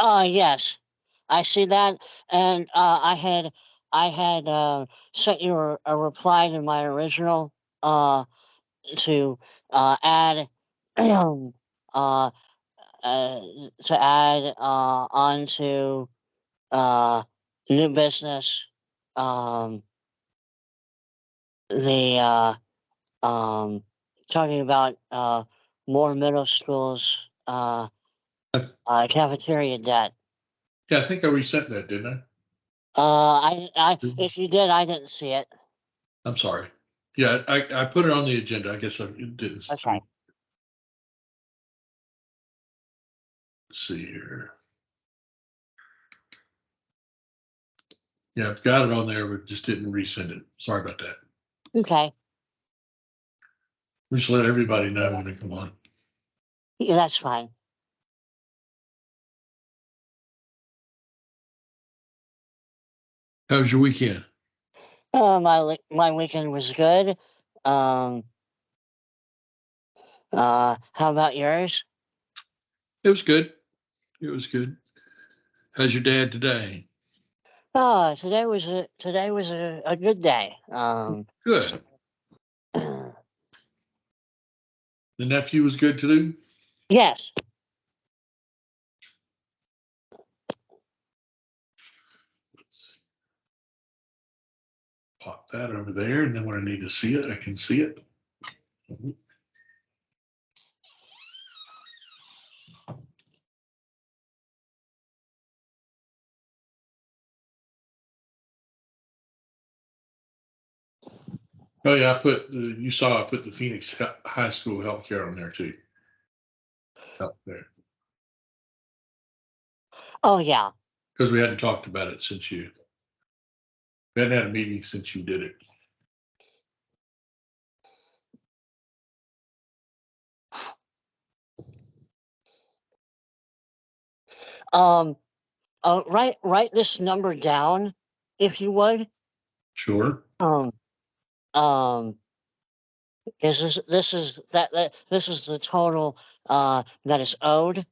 Yes, I see that, and I had sent you a reply to my original to add uh, uh, to add onto uh, new business um, the um, talking about more middle schools cafeteria debt. Yeah, I think I resent that, didn't If you did, I didn't see it. I? I'm sorry. Yeah, I put it on the agenda. I guess I didn't. Okay. Let's see here. Yeah, I've got it on there, but just didn't resend it. Sorry about that. Okay. Just let everybody know when they come on. Yeah, that's fine. How was your weekend? My weekend was good. Um, how about yours? It was good. It was good. How's your dad today? Today was a good day. Good. The nephew was good too. Yes. Let's pop that over there, and then when I need to see it, I can see it. Oh yeah, I put you saw I put the Phoenix High School healthcare on there too. Up there Oh yeah. because we hadn't talked about it since we hadn't had a meeting since you did it. Um. Write this number down, if you would. Sure. Um. Um. This is the total that is owed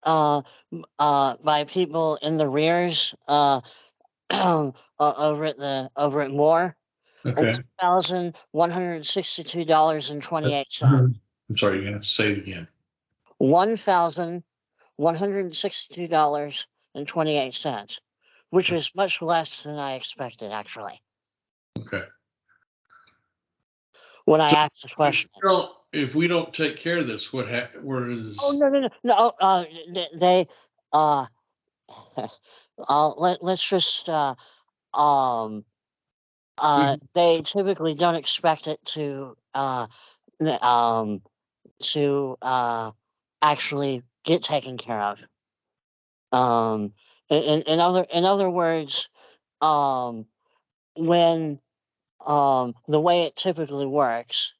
by people in the rears over at Moore. Okay. $1,162.28. I'm sorry, you're gonna have to say it again. $1,162.28, which is much less than I expected, actually, Okay. when I So asked the question. if we don't take care of this, where Oh, is? no, no, no, no. They, uh, let's just, um, they typically don't expect it n- um, to actually get taken care of. Um, in other words, um, when the way it typically works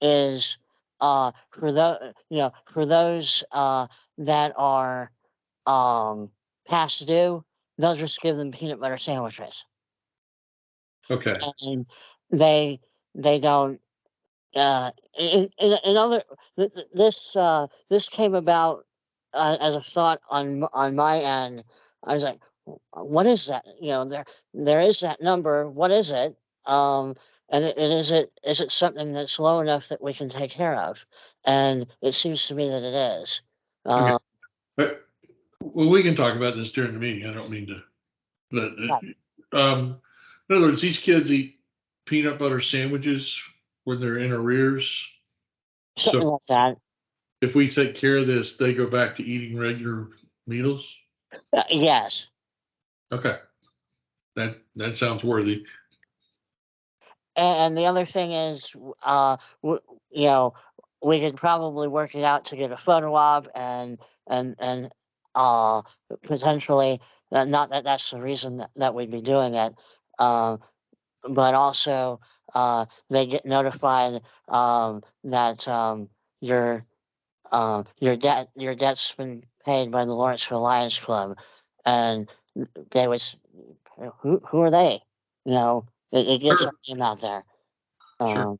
is for those that are um, past due, they'll just give them peanut butter sandwiches, Okay. and they they don't. In other this came about as a thought on my end. I was like, What is that?" There is that number. What is it? Um, and is it something that's low enough that we can take care of? And it seems to me that it is. Okay. Uh, But, well, we can talk about this during the meeting. I don't mean to. right, But in other words, these kids eat peanut butter sandwiches when they're in arrears. So something like that. if we take care of this, they go back to eating regular meals. Yes. Okay, that sounds worthy. And the other thing is, you know, we could probably work it out to get a photo op and uh, potentially, not that that's the reason that we'd be doing it, uh, but also they get notified that your debt's been paid by the Lawrenceville Lions Club, and they was who are they? It gets our Sure. name out there. Sure. Um,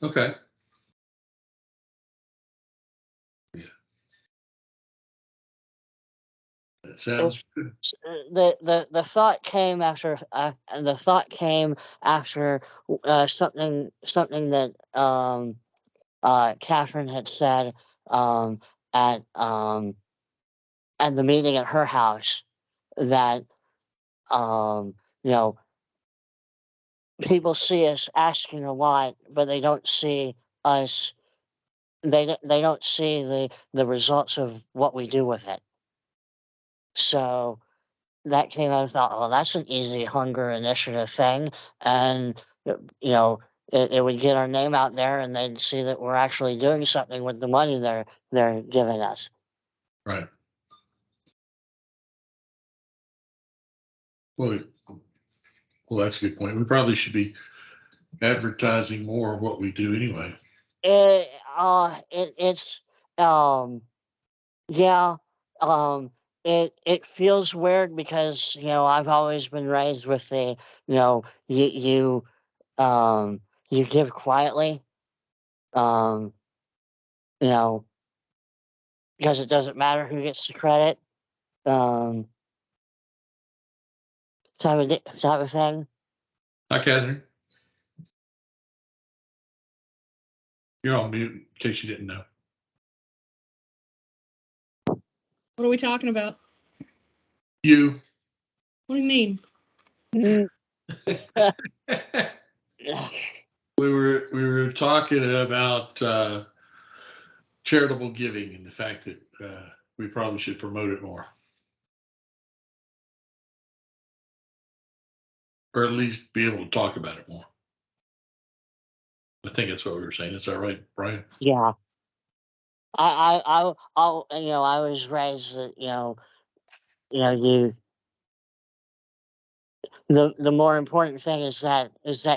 Okay. Yeah. That sounds good. The thought came after something that Catherine had said um, at at the meeting at her house that you know, people see us asking a lot, but they don't see us. They don't see the results of what we do with it. So that came out. I thought, well, that's an easy hunger initiative thing, and you know, it would get our name out there, and they'd see that we're actually doing something with the money they're giving us. Right. Well, well, that's a good point. We probably should be advertising more of what we do anyway. It's um yeah, um, it feels weird because, I've always been raised with the, you know, um, you give quietly, um, you know, because it doesn't matter who gets the credit, um, type of thing. Hi, Catherine. You're on mute in case you didn't know. What are we talking about? You. What do you mean? Mm. We were talking about charitable giving and the fact that we probably should promote it more, or at least be able to talk about it more. I think that's what we were saying. Is that right, Brian? Yeah. I was raised that, you the more important thing is that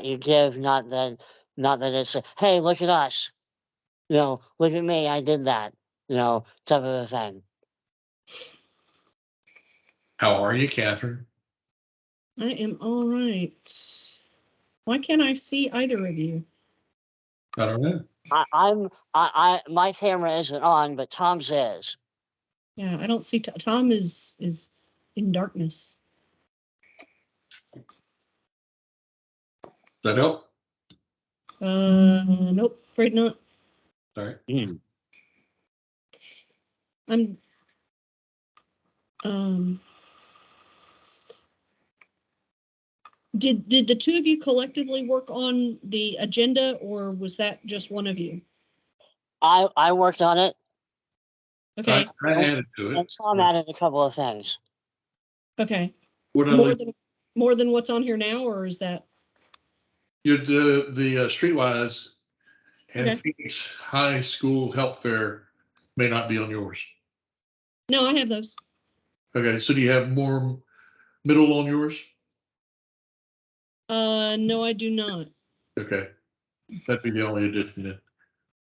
you give, not that it's a, hey, look at us, look at me, I did that, type of a thing. How are you, Catherine? I am all right. Why can't I see either of you? I don't know. My camera isn't on, but Tom's is. Yeah, I don't see Tom is in darkness. Does that help? Nope, afraid not. Sorry. I'm Did the two of you collectively work on the agenda, or was that just one of you? I worked on it. Okay. I added to And it. Tom added a couple of things. Okay. What More than what's on here now, or is that? You the Streetwise and Okay. Phoenix High School Health Fair may not be on yours. No, I have those. Okay, so do you have more middle on yours? No, I do not. Okay, that'd be the only addition then.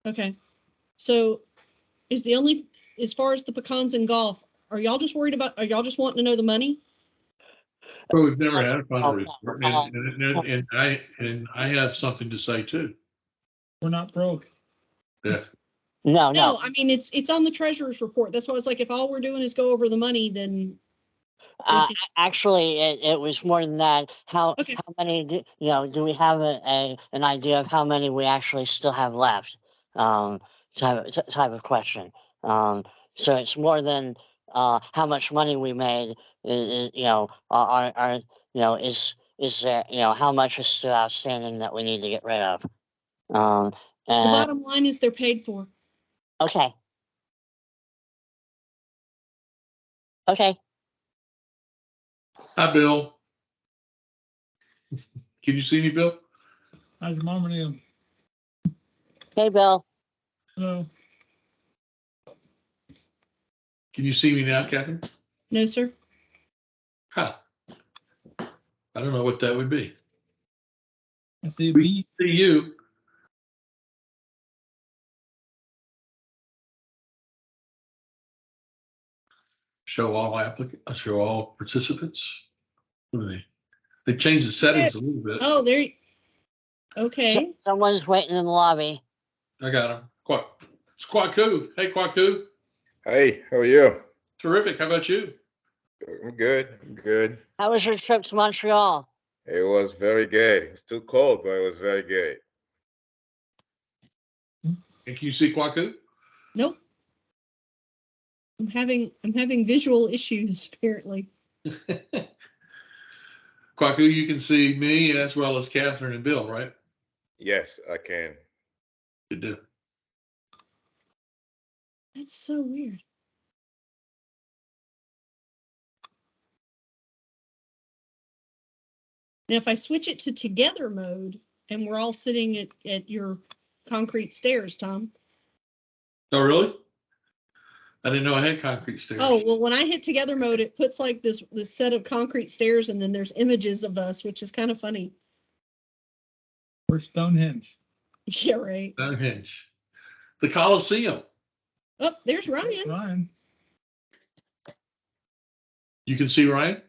Okay. So is the only, as far as the pecans and golf, are y'all just wanting to know the money? Well, we've never had a Oh, fundraiser, and I have something to say too. We're not broke. Yeah. no. I mean, it's on the treasurer's report. That's why I was like, if all we're doing is go over the money, then Actually, it was more than that. Okay. How many do we have an idea of how many we actually still have left? Type of question. So it's more than how much money we made. Is are is there, how much is still outstanding that we need to get rid of? the bottom line is they're paid for. Okay. Okay. Hi, Bill. Can you see me, Bill? How's your mom and him? Hey, Bill. No. Can you see me now, Catherine? No, sir. Huh. I don't know what that would be. I see a We bee. see you. Show all participants. What are they? They changed the settings a little bit. Oh, there. Okay. Someone's waiting in the lobby. I got him. It's Kwaku. Hey, Kwaku. Hey, how are you? Terrific. How about you? I'm good. I'm good. How was your trip to Montreal? It was very good. It's too cold, but it was very good. And can you see Kwaku? Nope. I'm having visual issues apparently. Kwaku, you can see me as well as Catherine and Bill, right? Yes, I can. Good deal. That's so weird. Now, if I switch it to together mode and we're all sitting at your concrete stairs, Tom. Oh, really? I didn't know I had concrete stairs. Oh, well, when I hit together mode, it puts like this set of concrete stairs and then there's images of us, which is kind of funny. We're Stonehenge. Yeah, right. Stonehenge. The Coliseum. Oh, there's Ryan. Ryan. You can see Ryan?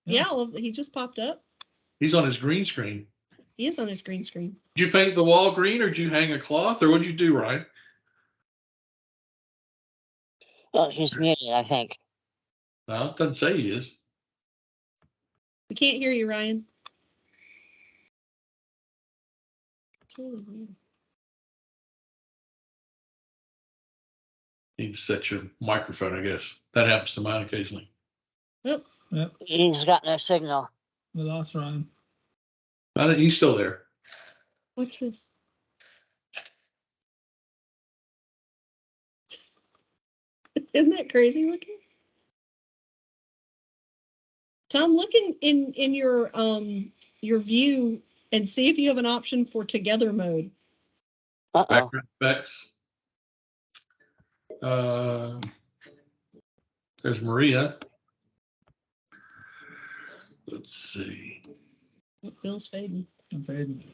Yeah, well, he just popped up. He's on his green screen. He is on his green screen. Did you paint the wall green, or did you hang a cloth, or what'd you do, Ryan? Oh, he's muted, I think. No, it doesn't say he is. We can't hear you, Ryan. It's really weird. You need to set your microphone, I guess. That happens to mine occasionally. Oh, Yep. He's got no signal. We lost Ryan. I think he's still there. what's this? Isn't that crazy looking? Tom, look in your view and see if you have an option for together mode. Uh-oh. Background effects. There's Maria. Let's see. Bill's fading. I'm fading.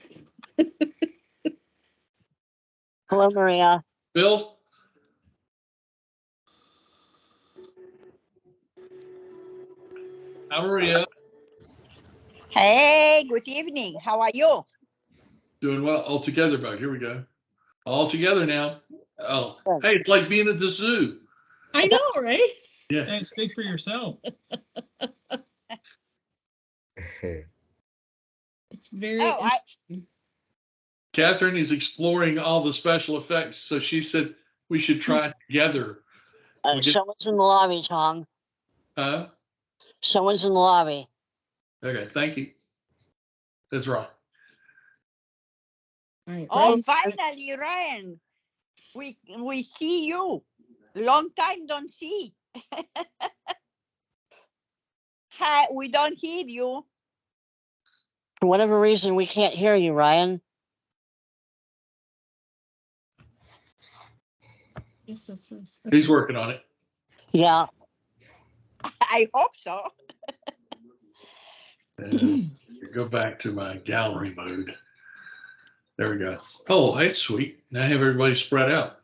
Hello, Maria. Bill? Hi, Maria. Hey, good evening. How are you? Doing well. All together, bud. Here we go. All together now. Oh, hey, it's like being at the zoo. I know, right? Yeah. Hey, speak for yourself. It's very Oh, interesting. Catherine is exploring all the special effects, so she said we should try it together. We get- Someone's in the lobby, Tom. Huh? Someone's in the lobby. Okay, thank you. That's right. All right, Oh, Ryan's- finally, Ryan. We see you. Long time don't see. Hi, we don't hear you. For whatever reason, we can't hear you, Ryan. Yes, that's us. He's working on it. Yeah. I hope so. And go back to my gallery mode. There we go. Oh, that's sweet. Now I have everybody spread out.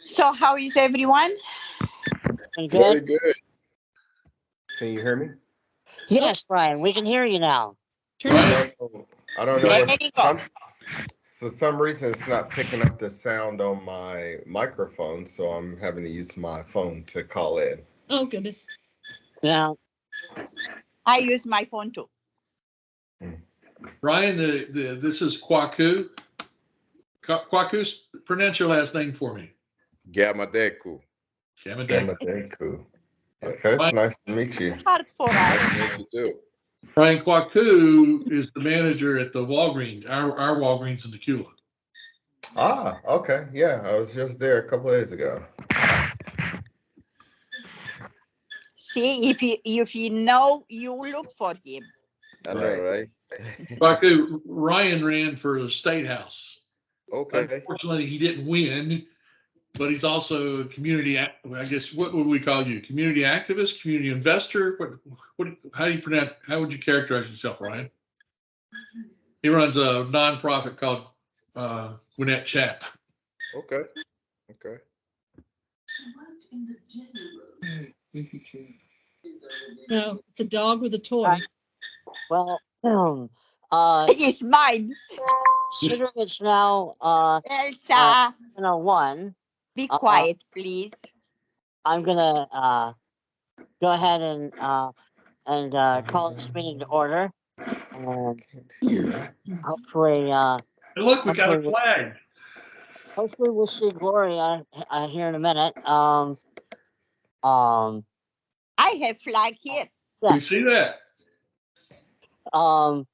So how is everyone? Been Very good? good. Can you hear me? Yes, Ryan, we can hear you now. Turn it I don't know. There What, you go. for some reason, it's not picking up the sound on my microphone, so I'm having to use my phone to call in. Oh, goodness. Yeah. I use my phone too. Ryan, this is Kwaku. Kwaku, pronounce your last name for me. Gamadeku. Gamadeku. Gamadeku. Okay, it's nice to meet you. Hard for us. Nice to meet you too. Ryan Kwaku is the manager at the Walgreens, our Walgreens in Tequila. Ah, okay. Yeah, I was just there a couple of days ago. See, if you know, you look for him. I know, right? Kwaku, Ryan ran for the State House. Okay. Unfortunately, he didn't win, but he's also a community, I guess, what would we call you? Community activist, community investor? How do you pronounce, how would you characterize yourself, Ryan? He runs a nonprofit called Gwinnett Chap. Okay. Okay. No, it's a dog with a toy. Well, It's mine. considering it's now Elsa. 1:01, Be Uh, quiet, please. I'm gonna go ahead and call this meeting to order. Can't hear. Hopefully, Hey, look, we got a Hopefully- flag. hopefully we'll see Gloria here in a minute. I have flag here. Yeah. You see that? Um,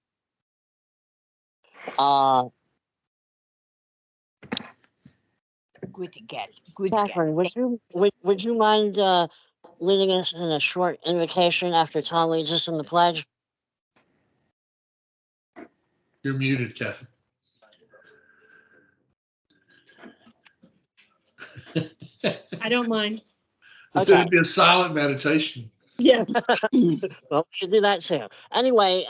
Good girl. Good girl. Catherine, would you mind leading us in a short invocation after Tom leads us in the pledge? You're muted, Catherine. I don't mind. It's Okay. going to be a silent meditation. Yeah. Well, we can do that too. Anyway,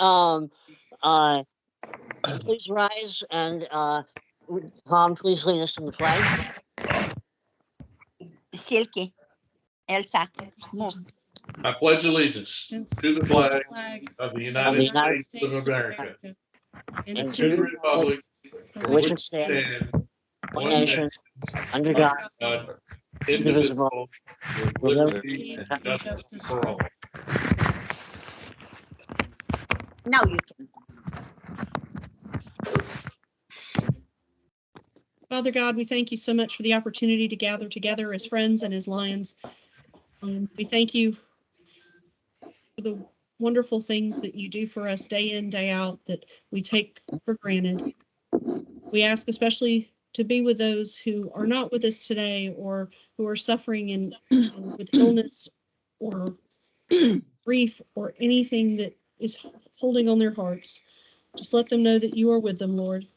please rise and would Tom, please lead us in the pledge. Silky. Elsa, move. I pledge allegiance to the flag of the United United States of America and and to to the the republic republic for for which which it it stands, stands, one one nation, nation, under God, God, indivisible, indivisible, with liberty and justice for all. Now you can. Father God, we thank you so much for the opportunity to gather together as friends and as lions. We thank you for the wonderful things that you do for us day in, day out that we take for granted. We ask especially to be with those who are not with us today or who are suffering with illness or grief or anything that is holding on their hearts. Just let them know that you are with them, Lord.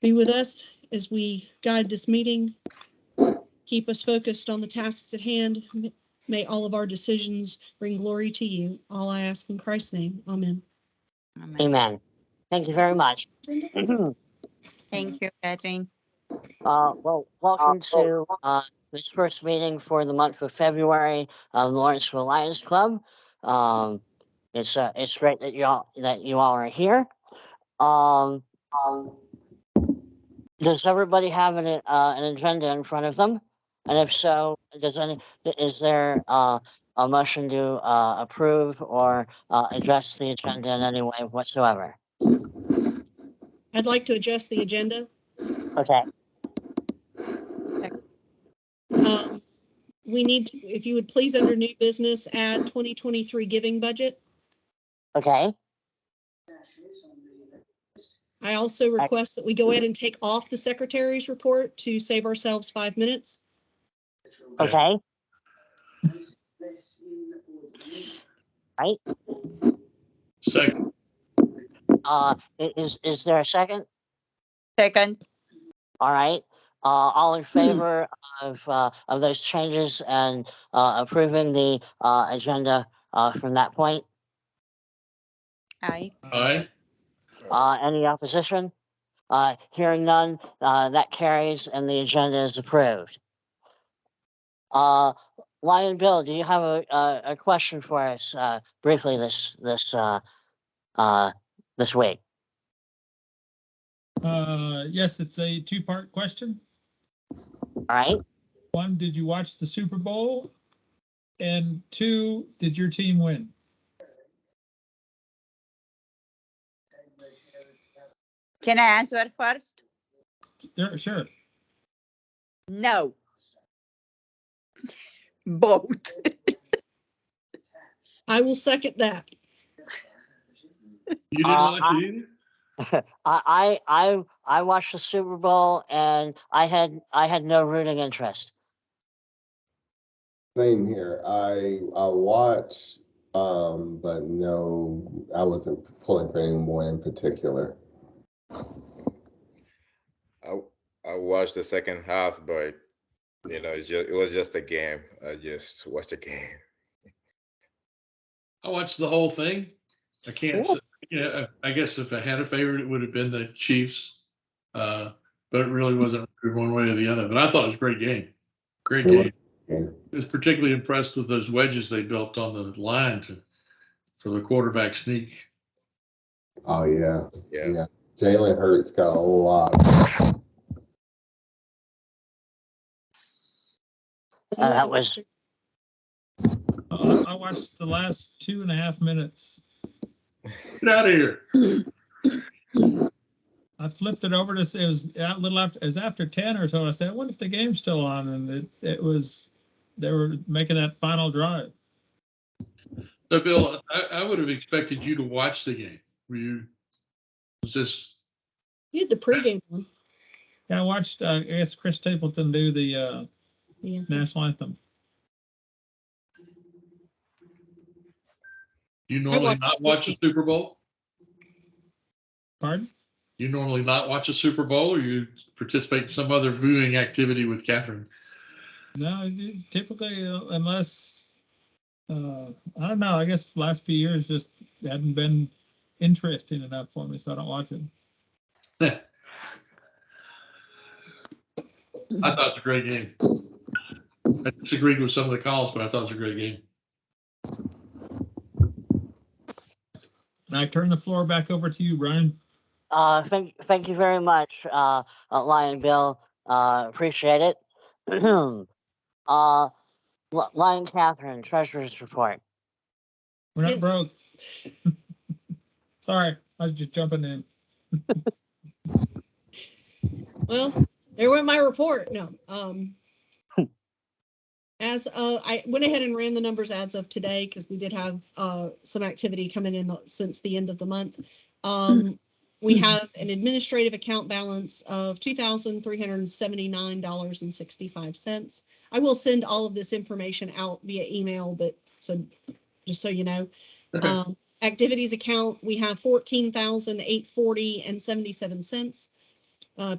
Be with us as we guide this meeting. Keep us focused on the tasks at hand. May all of our decisions bring glory to you. All I ask in Christ's name. Amen. Amen. Amen. Thank you very much. Thank you, Catherine. Well, welcome to this first meeting for the month of February of Lawrenceville Lions Club. It's great that you all are here. Does everybody have an agenda in front of them? And if so, is there a motion to approve or address the agenda in any way whatsoever? I'd like to adjust the agenda. Okay. We need to, if you would please, under new business, add 2023 giving budget. Okay. I also request that we go ahead and take off the secretary's report to save ourselves 5 minutes. Okay. Right. Second. Is there a second? Second. All right. All in favor of those changes and approving the agenda from that point? Aye. Aye. Any opposition? Hearing none, that carries and the agenda is approved. Lion Bill, do you have a question for us briefly this week? Yes, it's a two-part question. All right. One, did you watch the Super Bowl? And two, did your team win? Can I answer first? Sure. No. Both. I will second that. You didn't watch it either? I watched the Super Bowl and I had no rooting interest. Same here. I watched, but no, I wasn't pulling for anyone in particular. I watched the second half, but it was just a game. I just watched a game. I watched the whole thing. I can't say, I guess if I had a favorite, it would have been the Chiefs. But it really wasn't one way or the other. But I thought it was a great game. Great game. I was particularly impressed with those wedges they built on the line for the quarterback sneak. Oh yeah. Yeah. Jalen Hurts got a lot. That was I watched the last 2.5 minutes. Get out of here. I flipped it over to say it was a little after, it was after 10 or so. I said, I wonder if the game's still on. And it was, they were making that final drive. So, Bill, I would have expected you to watch the game. Was this? You had the pregame one. Yeah, I watched, I guess, Chris Stapleton do the Yeah. national anthem. Do you normally watched not watch the Super Bowl? Pardon? Do you normally not watch a Super Bowl, or you participate in some other viewing activity with Catherine? No, typically, unless, I don't know, I guess the last few years just hadn't been interesting enough for me, so I don't watch it. I thought it was a great game. I disagreed with some of the calls, but I thought it was a great game. And I turn the floor back over to you, Brian. thank you very much, Lion Bill. Appreciate it. Lion Catherine, Treasurer's Report. We're not Yes. broke. Sorry, I was just jumping in. Well, there went my report. No. As I went ahead and ran the numbers as of today, because we did have some activity coming in since the end of the month. We have an administrative account balance of $2,379.65. I will send all of this information out via email, but so just so you know. Activities account, we have $14,840.77.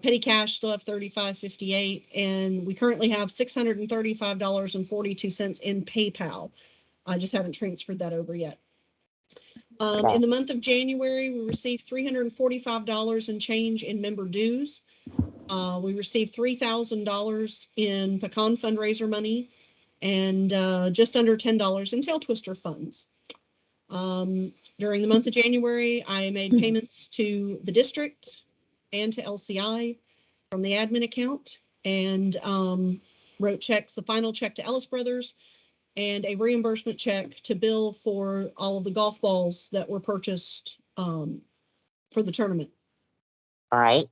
Petty cash still have $35.58, and we currently have $635.42 in PayPal. I just haven't transferred that over yet. In the month of January, we received $345 and change in member dues. We received $3,000 in pecan fundraiser money, and just under $10 in tail twister funds. During the month of January, I made payments to the district and to LCI from the admin account, and wrote checks, the final check to Ellis Brothers, and a reimbursement check to Bill for all of the golf balls that were purchased for the tournament. All right.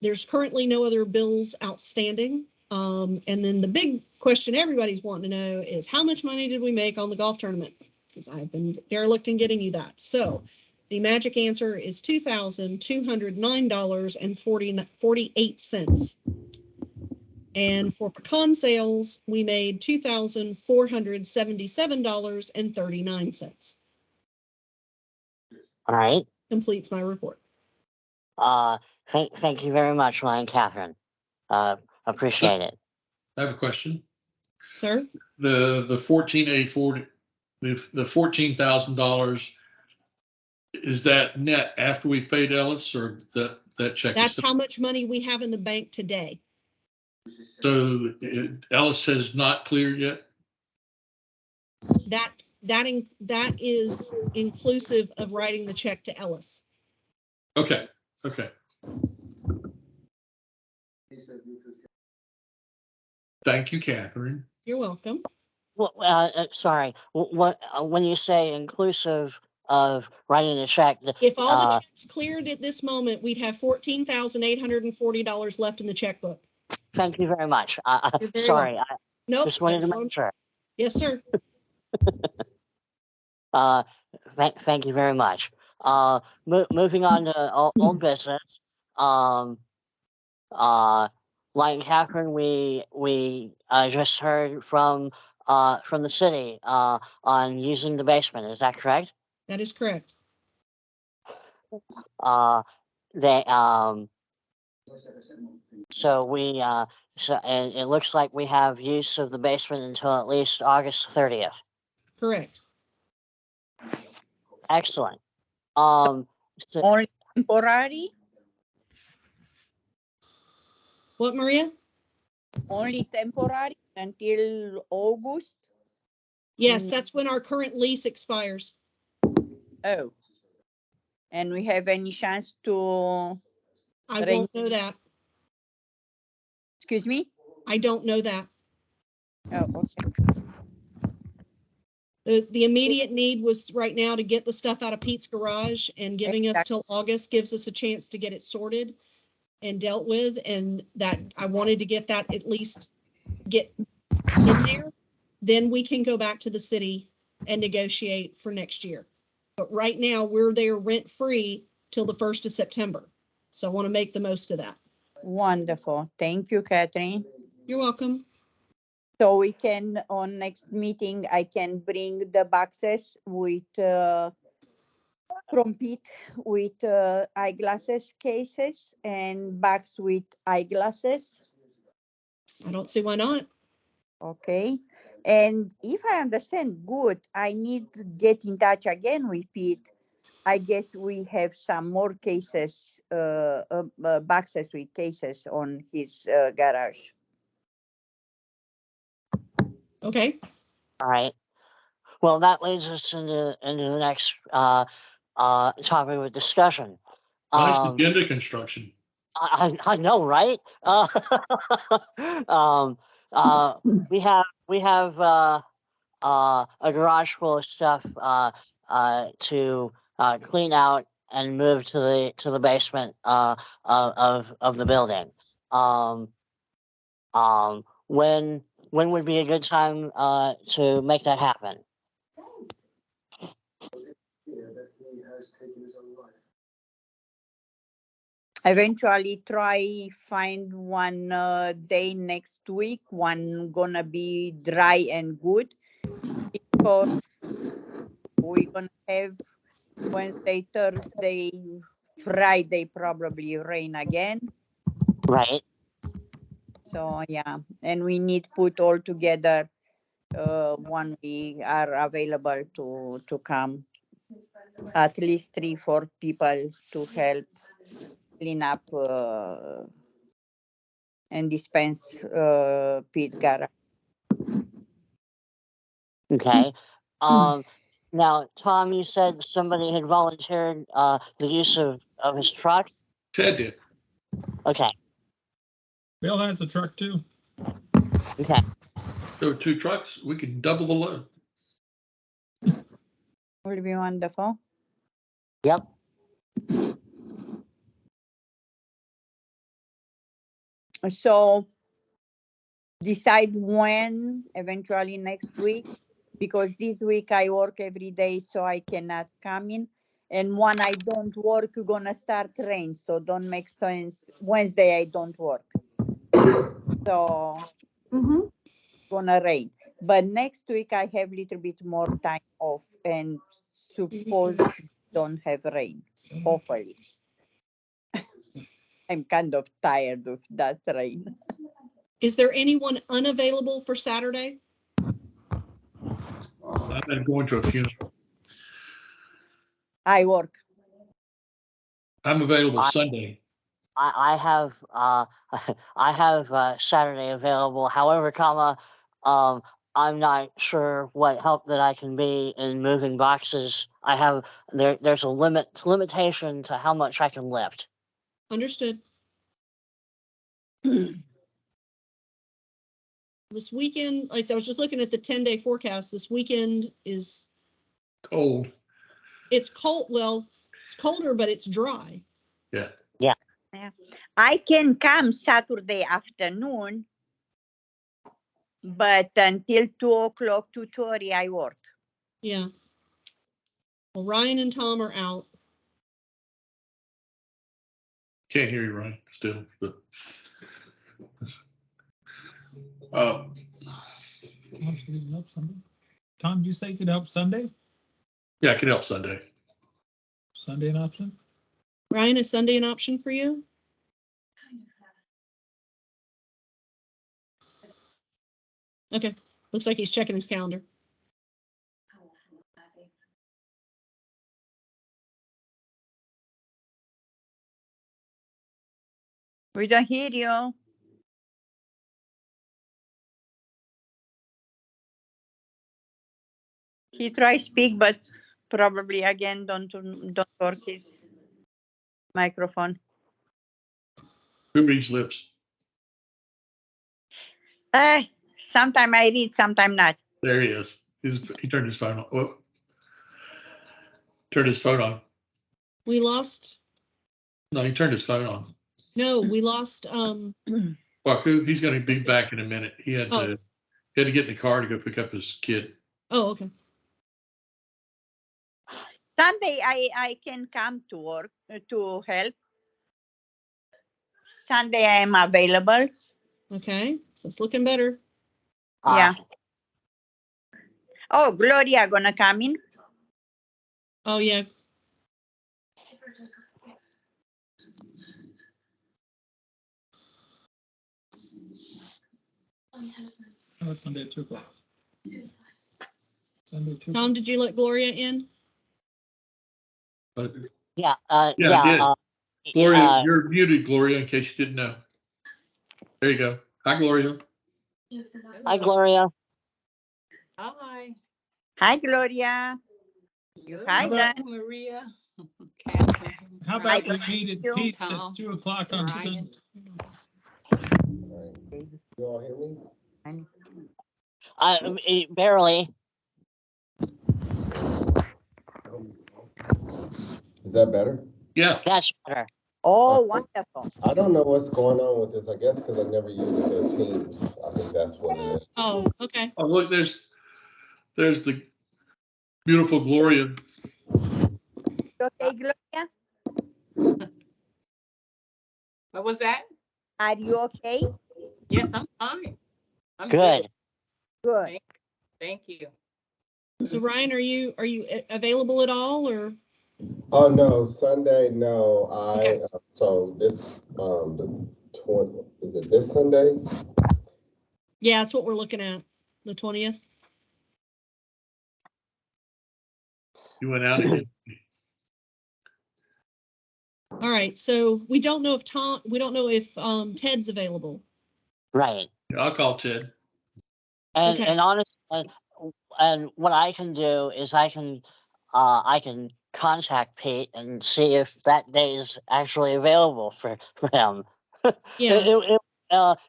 There's currently no other bills outstanding. And then the big question everybody's wanting to know is, how much money did we make on the golf tournament? Because I've been derelict in getting you that. So the magic answer is $2,209.48. And for pecan sales, we made $2,477.39. All right. Completes my report. Thank you very much, Lion Catherine. Appreciate it. I have a question. Sir? The $14,840, the $14,000, is that net after we've paid Ellis, or that check? That's how much money we have in the bank today. So Ellis has not cleared yet? That is inclusive of writing the check to Ellis. Okay. Thank you, Catherine. You're welcome. Well, sorry. What when you say inclusive of writing a check? If all the checks cleared at this moment, we'd have $14,840 left in the checkbook. Thank you very much. You're very Sorry, welcome. I Nope. just wanted to that's make sure. Yes, sir. Thank you very much. Moving on to old business. Like Catherine, we just heard from the city on using the basement. Is that correct? That is correct. They so we so and it looks like we have use of the basement until at least August 30th. Correct. Excellent. Only temporary? What, Maria? Only temporary until August? Yes, that's when our current lease expires. Oh. And we have any chance to, I won't know that. excuse me? I don't know that. Oh, okay. The immediate need was right now to get the stuff out of Pete's garage, and giving us till August gives us a chance to get it sorted and dealt with. And that I wanted to get that at least get in there. Then we can go back to the city and negotiate for next year. But right now we're there rent free till the 1st of September. So I want to make the most of that. Wonderful. Thank you, Catherine. You're welcome. So we can, on next meeting, I can bring the boxes with, from Pete with eyeglasses cases and bags with eyeglasses. I don't see why not. Okay. And if I understand good, I need to get in touch again with Pete. I guess we have some more cases, boxes with cases on his garage. Okay. All right. Well, that leads us into the next topic of discussion. Nice Um, agenda construction. I know, right? Um, we have a garage full of stuff to clean out and move to the basement of the building. When would be a good time to make that happen? Eventually try find one day next week, one gonna be dry and good, because we're gonna have Wednesday, Thursday, Friday probably rain again. Right. So yeah, and we need put all together when we are available to come, at least 3-4 people to help clean up and dispense Pete garage. Okay. Now, Tom, you said somebody had volunteered the use of his truck. Ted did. Okay. Bill has a truck too. Okay. There were 2 trucks. We could double the load. Will be wonderful. Yep. So decide when, eventually next week, because this week I work every day, so I cannot come in. And when I don't work, gonna start rain, so don't make sense. Wednesday I don't work, so gonna rain. But next week I have little bit more time off, and suppose don't have rain. Hopefully, I'm kind of tired of that rain. Is there anyone unavailable for Saturday? I'm going to a funeral. I work. I'm available Sunday. I have I have Saturday available. However, I'm not sure what help that I can be in moving boxes. I have there's a limitation to how much I can lift. Understood. This weekend, like I said, I was just looking at the 10-day forecast. This weekend is Cold. it's cold. Well, it's colder, but it's dry. Yeah. I can come Saturday afternoon, but until 2:00, 2:30, I work. Yeah. Well, Ryan and Tom are out. Can't hear you, Ryan, still. But, Help Sunday. Tom, did you say you could help Sunday? yeah, I can help Sunday. Sunday an option? Ryan, is Sunday an option for you? Okay. Looks like he's checking his calendar. We don't hear you. He tries speak, but probably again don't work his microphone. Who reads lips? Sometime I read, sometime not. There he is. He turned his phone on. Whoop. Turned his phone on. We lost, No, he turned his phone on. no, we lost, Waku, he's going to be back in a minute. He had Oh. to get in the car to go pick up his kid. oh, okay. Sunday I can come to work to help. Sunday I am available. Okay, so it's looking better. Yeah. Oh, Gloria gonna come in. Oh, yeah. Oh, it's Sunday at 2:00. Sunday, 2:00. Tom, did you let Gloria in? But Yeah, yeah, I did. Gloria, uh, you're muted, Gloria, in case you didn't know. There you go. Hi, Gloria. hi, Gloria. Hi. Hi, Gloria. Hi, about- Dan. Maria. How Hi, about we meet at Tom. Pete's at 2:00 on Brian. Sunday? You all hear me? Barely. Is that better? Yeah. That's better. Oh, wonderful. I don't know what's going on with this. I guess because I never used the Teams. I think that's what it is. Oh, okay. Oh, look, there's the beautiful Gloria. Okay, Gloria, What was that? are you okay? Yes, I'm fine. I'm Good. Good. Thank you. So Ryan, are you available at all or? Oh no, Sunday. No, Okay. so this the 20 is it this Sunday? Yeah, that's what we're looking at. The 20th. You went out again. All right. So we don't know if Ted's available. Right. I'll call Ted. And Okay. and honestly, and what I can do is I can contact Pete and see if that day is actually available for him. Yeah.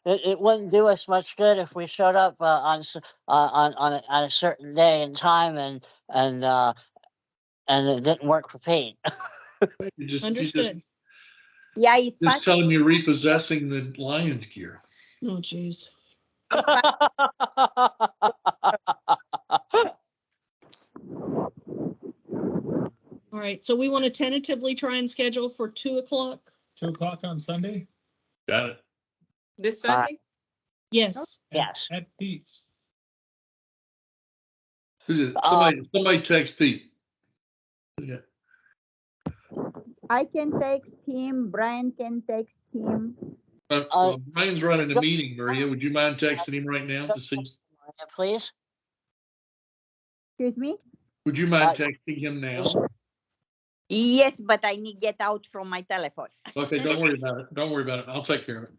It wouldn't do us much good if we showed up on a certain day and time and it didn't work for Pete. You just Understood. Yeah, it's just tell him you're repossessing the Lions gear. Oh, geez. All right. So we want to tentatively try and schedule for 2:00. 2:00 on Sunday? Got it. This Sunday? Yes. Yes. At Pete's. Who's it? Somebody text Pete. Yeah. I can text him. Brian can text him. Well, Brian's running a meeting, Maria. Would you mind texting him right now to see? Please. Excuse me? Would you mind texting him now? Yes, but I need to get out from my telephone. Okay, don't worry about it. Don't worry about it. I'll take care of it.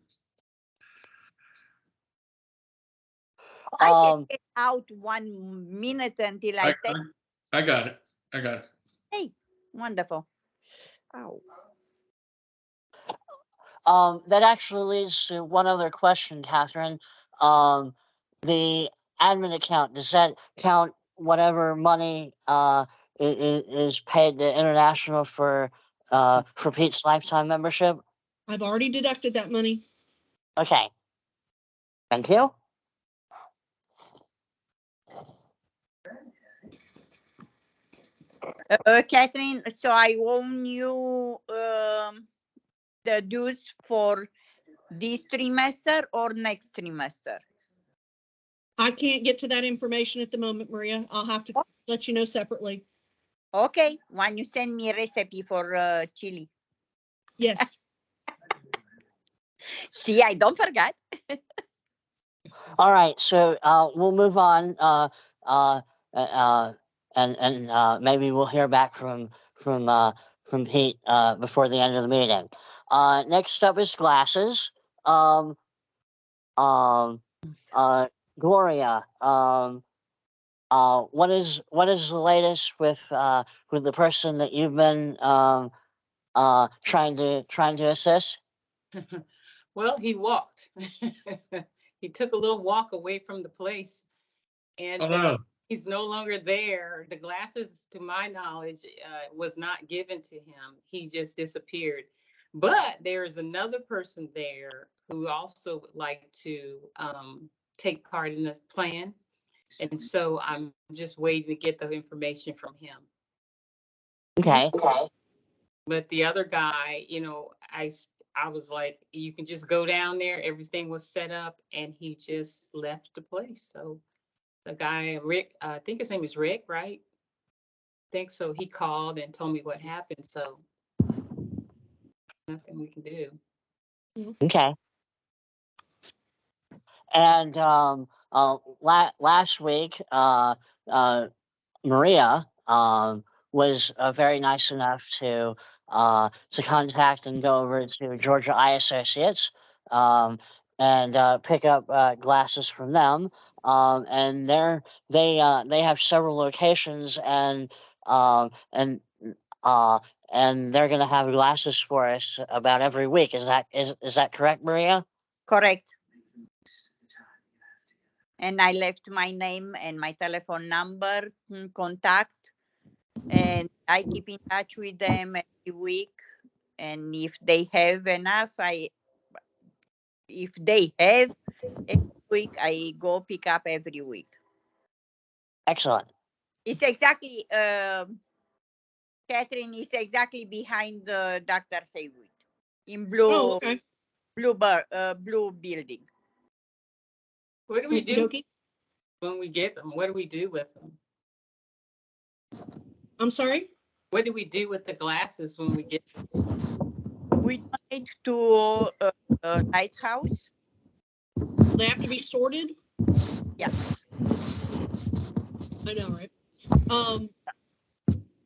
I can get out 1 minute until I text. I got it. I got it. Hey, wonderful. Oh. That actually leads to one other question, Catherine. The admin account, does that count whatever money is paid to International for Pete's lifetime membership? I've already deducted that money. Okay. Thank you. Catherine, so I owe you the dues for this trimester or next trimester? I can't get to that information at the moment, Maria. I'll have to let you know separately. Okay, when you send me a recipe for chili. Yes. See, I don't forget. All right, so we'll move on, and maybe we'll hear back from Pete before the end of the meeting. Next up is glasses. Gloria. What is the latest with the person that you've been trying to assist? Well, he walked. He took a little walk away from the place, and Oh, no. he's no longer there. The glasses, to my knowledge, was not given to him. He just disappeared. But there is another person there who also would like to take part in this plan. And so I'm just waiting to get the information from him. Okay. But the other guy, I was like, you can just go down there. Everything was set up, and he just left the place. So the guy, Rick, I think his name is Rick, right? I think so. He called and told me what happened. So nothing we can do. Okay. And last week, Maria was very nice enough to contact and go over to Georgia Eye Associates and pick up glasses from them. And they have several locations um, and uh, and they're going to have glasses for us about every week. Is that correct, Maria? Correct. And I left my name and my telephone number, contact, and I keep in touch with them every week. And if they have enough, if they have every week, I go pick up every week. Excellent. It's exactly, Catherine is exactly behind Dr. Haywood in blue, Oh, okay. blue building. What do we do Okey-dokey. when we get them? What do we do with them? I'm sorry? What do we do with the glasses when we get them? We donate to Lighthouse. They have to be sorted? Yes. I know, right?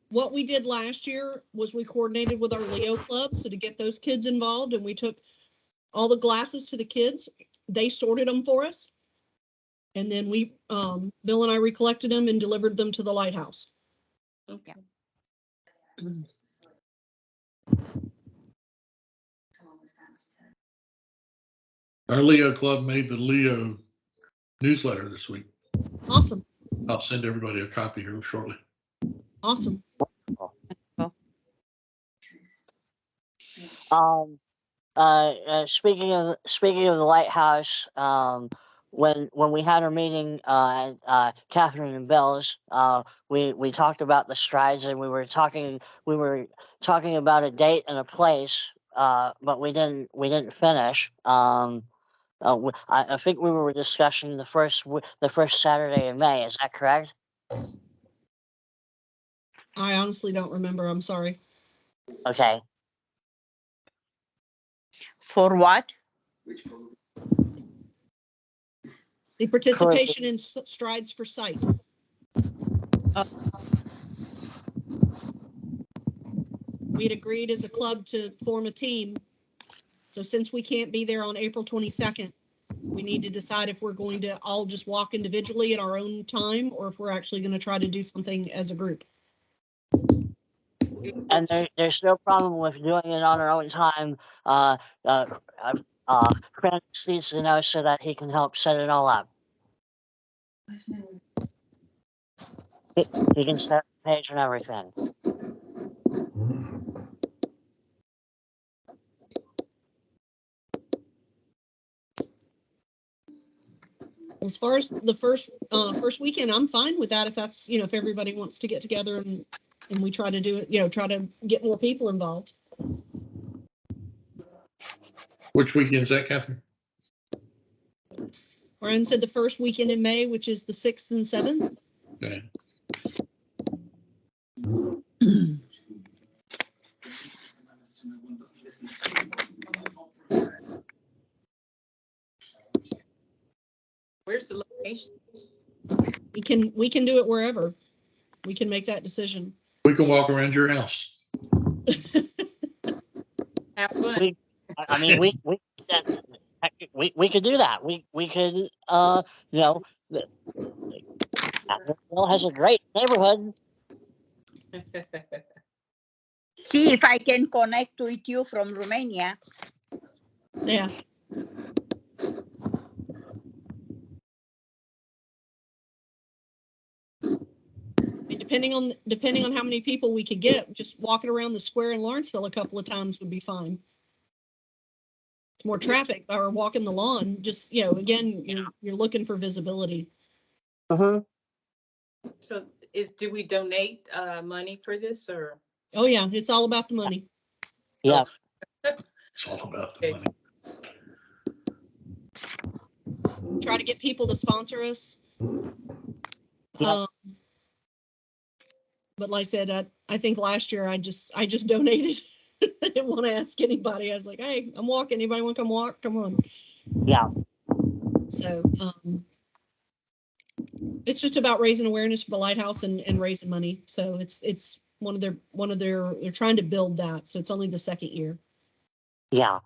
What we did last year was we coordinated with our Leo club, so to get those kids involved, and we took all the glasses to the kids. They sorted them for us. And then we, Bill and I recollected them and delivered them to the lighthouse. Okay. Our Leo Club made the Leo newsletter this week. Awesome, I'll send everybody a copy here shortly. awesome. Speaking of the lighthouse, when we had our meeting, Catherine and Bill's, we talked about the strides, and we were talking about a date and a place, but we didn't finish. I think we were discussing the first Saturday in May. Is that correct? I honestly don't remember. I'm sorry. Okay. For what? The participation in Strides for Sight. We had agreed as a club to form a team. So since we can't be there on April 22nd, we need to decide if we're going to all just walk individually at our own time, or if we're actually going to try to do something as a group. And there's no problem with doing it on our own time. Francis needs to know so that he can help set it all up. He can set the page and everything. As far as the first weekend, I'm fine with that. If that's, if everybody wants to get together and we try to do it, try to get more people involved. Which weekend is that, Catherine? Brian said the first weekend in May, which is the 6th and 7th. Okay. Where's the location? We can do it wherever. We can make that decision. We can walk around your house. Have fun. We could do that. We could, Asheville has a great neighborhood. See if I can connect with you from Romania. Yeah. mean, depending on how many people we could get, just walking around the square in Lawrenceville a couple of times would be fine. More traffic or walking the lawn, just, you know, again, you're looking for visibility. Mhm. So do we donate money for this or? Oh yeah, it's all about the money. Yeah. It's all about the money. Try to get people to sponsor us. Yep. But like I said, I think last year I just donated. I didn't want to ask anybody. I was like, hey, I'm walking. Anybody want to come walk? Come on. Yeah. So it's just about raising awareness for the lighthouse and raising money. So it's one of their they're trying to build that. So it's only the second year. Yeah.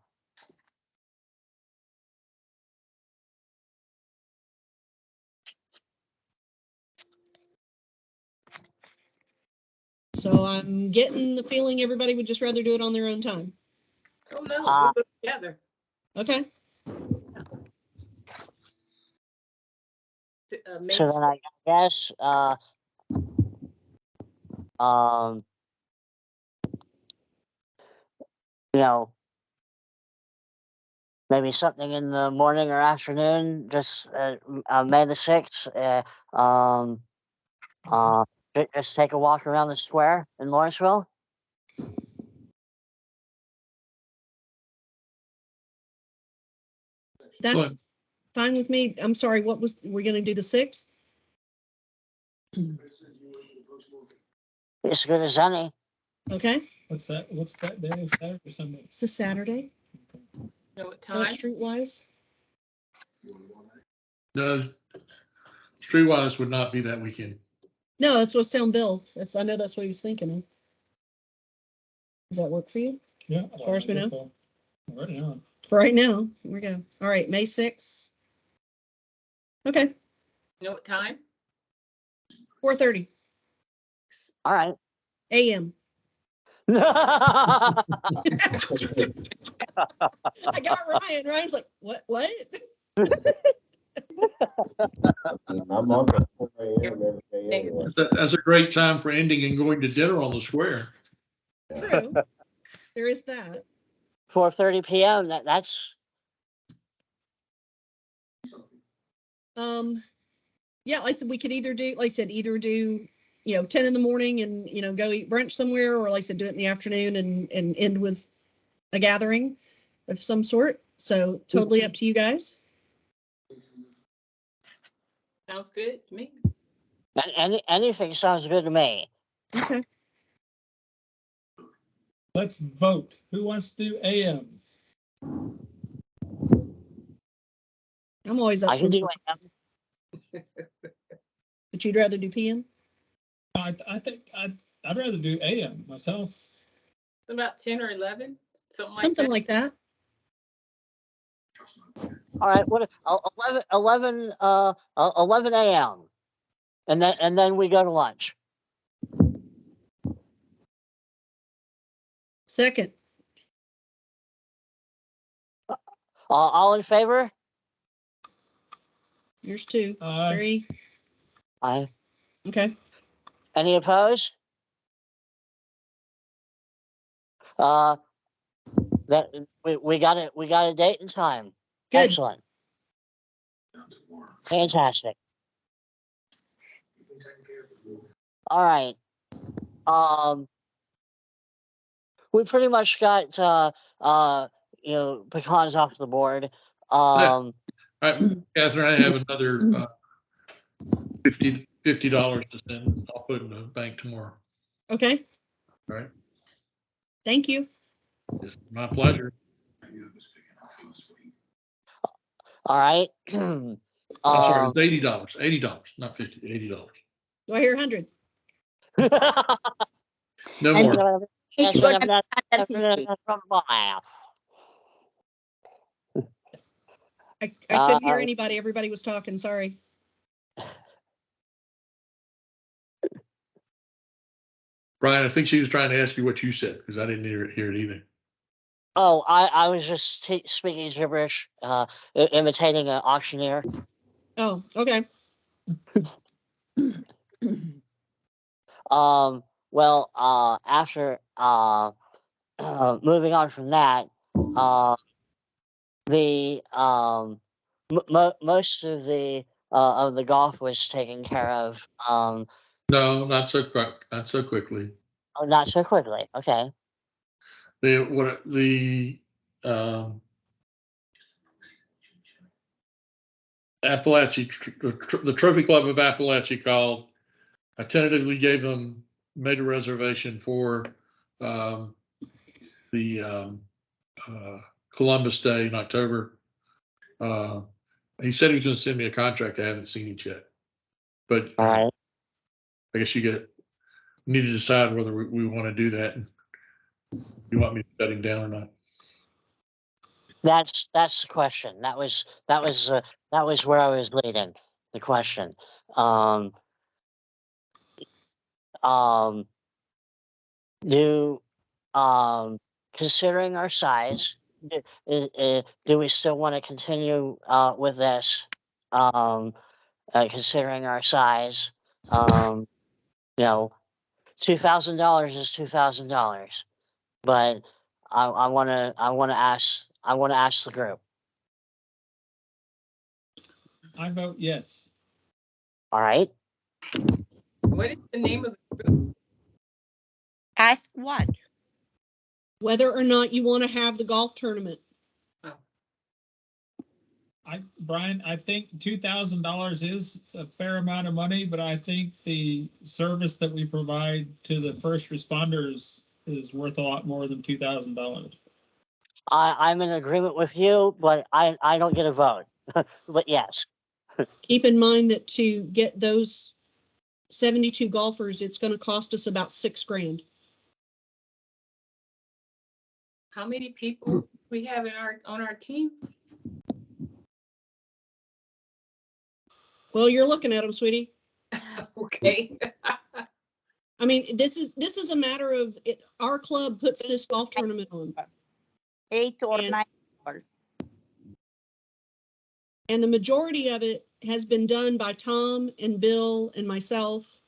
So I'm getting the feeling everybody would just rather do it on their own time. Oh, no, Uh, we'll go together. Okay. May So then I guess you know, maybe something in the morning or afternoon, just May the 6th. Just take a walk around the square in Lawrenceville. That's Good. fine with me. I'm sorry, we're going to do the 6th? As good as any. Okay. What's that day? Saturday or Sunday? It's a Saturday. know what It's not time? streetwise. No, Streetwise would not be that weekend. No, that's what's telling Bill. I know that's what he was thinking of. Does that work for you? Yeah. As far as we know. So, already on. For right now, here we go. All right, May 6th. Okay, Know what time? 4:30 All right. a.m. I'm I got Ryan. Ryan's like, what? I'm up at 4 a.m. every day anyway. That's a great time for ending and going to dinner on the square. True. There is that. 4:30 p.m. That's Yeah, like I said, we could either do, like I said, 10 in the morning and, go eat brunch somewhere, or like I said, do it in the afternoon and end with a gathering of some sort. So totally up to you guys. Sounds good to me. anything sounds good to me. Okay. Let's vote. Who wants to do AM? I'm always up I for can do it. but you'd rather do PM? I think I'd rather do AM myself. About 10 or 11, something like Something that. like that. All right. What 11 a.m. and then we go to lunch. Second. All in favor? Yours too. Aye. 3. Aye. Okay. Any opposed? That we got it. We got a date and time. Good. Excellent. Fantastic. All right. We pretty much got pecans off the board. All right, Catherine, I have another $50 to send. I'll put in the bank tomorrow. Okay. All right. Thank you. It's my pleasure. All right. I'm sorry, it's $80. $80, not $50. $80. Do I hear 100? No And more. it's gonna be under 50. I couldn't hear anybody. Everybody was talking. Sorry. Brian, I think she was trying to ask you what you said because I didn't hear it either. Oh, I was just speaking gibberish, imitating an auctioneer. Oh, okay. Well, after moving on from that, the most of the golf was taken care of. No, not so quick, not so quickly. Oh, not so quickly. Okay. The um, the Trophy Club of Appalachia called. I tentatively made a reservation for um, the Columbus Day in October. He said he was going to send me a contract. I haven't seen it yet, but All right. I guess need to decide whether we want to do that. You want me to shut him down or not? That's the question. That was where I was leading the question. Um, do considering our size, do we still want to continue with this? Considering our size, you know, $2,000 is $2,000, but I want to ask the group. I vote yes. All right. What is the name of the group? Ask what? Whether or not you want to have the golf tournament. Brian, I think $2,000 is a fair amount of money, but I think the service that we provide to the first responders is worth a lot more than $2,000. I'm in agreement with you, but I don't get a vote. But yes. Keep in mind that to get those 72 golfers, it's going to cost us about $6,000. How many people we have on our team? Well, you're looking at them, sweetie. Okay. I mean, this is a matter of our club puts this golf tournament on. 8 or 9. And the majority of it has been done by Tom and Bill and myself,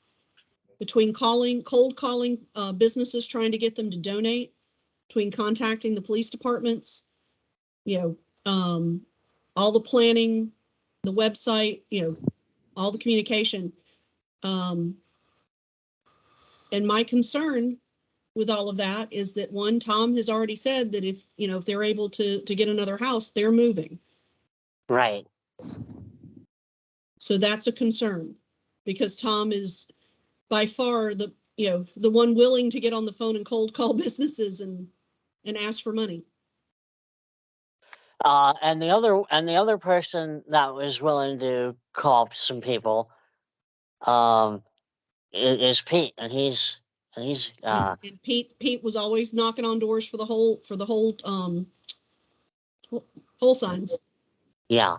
between cold calling businesses, trying to get them to donate, between contacting the police departments, all the planning, the website, all the communication. And my concern with all of that is that, one, Tom has already said that if they're able to get another house, they're moving. Right. So that's a concern, because Tom is by far the one willing to get on the phone and cold call businesses and ask for money. And the other person that was willing to call some people is Pete, and he's And Pete was always knocking on doors for the whole whole signs. yeah.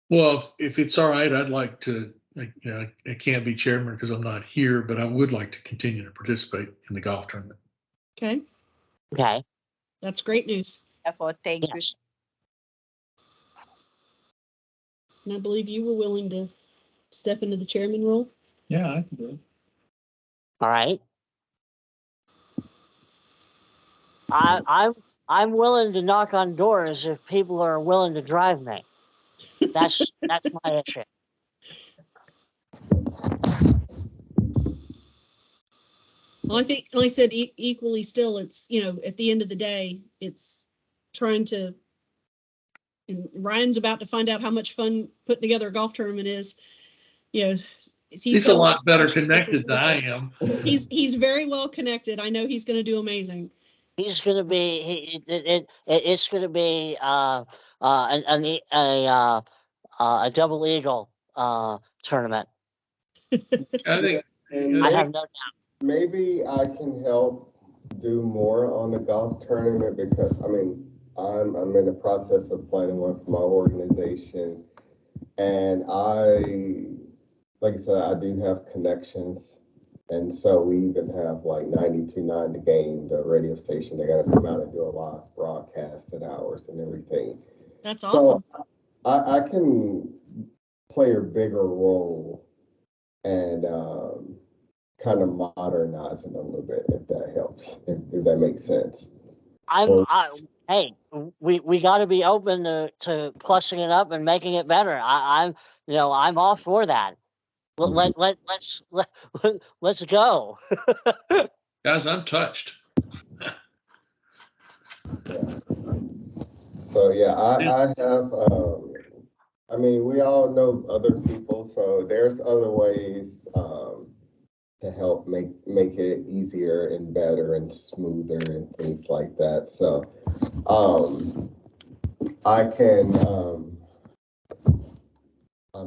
Well, if it's all right, I'd like to. I can't be chairman because I'm not here, but I would like to continue to participate in the golf tournament. Okay, Okay. that's great news. Therefore, thank you. Yes. And I believe you were willing to step into the chairman role. Yeah, I can do it. All right. I'm willing to knock on doors if people are willing to drive me. That's my issue. Well, I think, like I said, equally still, it's, at the end of the day, it's trying to, and Ryan's about to find out how much fun putting together a golf tournament is. He's a lot better connected than I am. He's very well connected. I know he's going to do amazing. He's going to be, it's going to be a double eagle tournament. I think And I have no doubt. maybe I can help do more on the golf tournament, because I'm in the process of planning one for my organization, and like I said, I do have connections, and so we even have like 92.9 The Game, the radio station. They got to come out and do a live broadcast at hours and everything. That's awesome. So I can play a bigger role and kind of modernizing a little bit, if that helps, if that makes sense. Hey, we got to be open to plussing it up and making it better. I'm all for that. Let's go. Guys, I'm touched. Yeah. So yeah, I have, I mean, we all know other people, so there's other ways, to help make it easier and better and smoother and things like that. So, I can,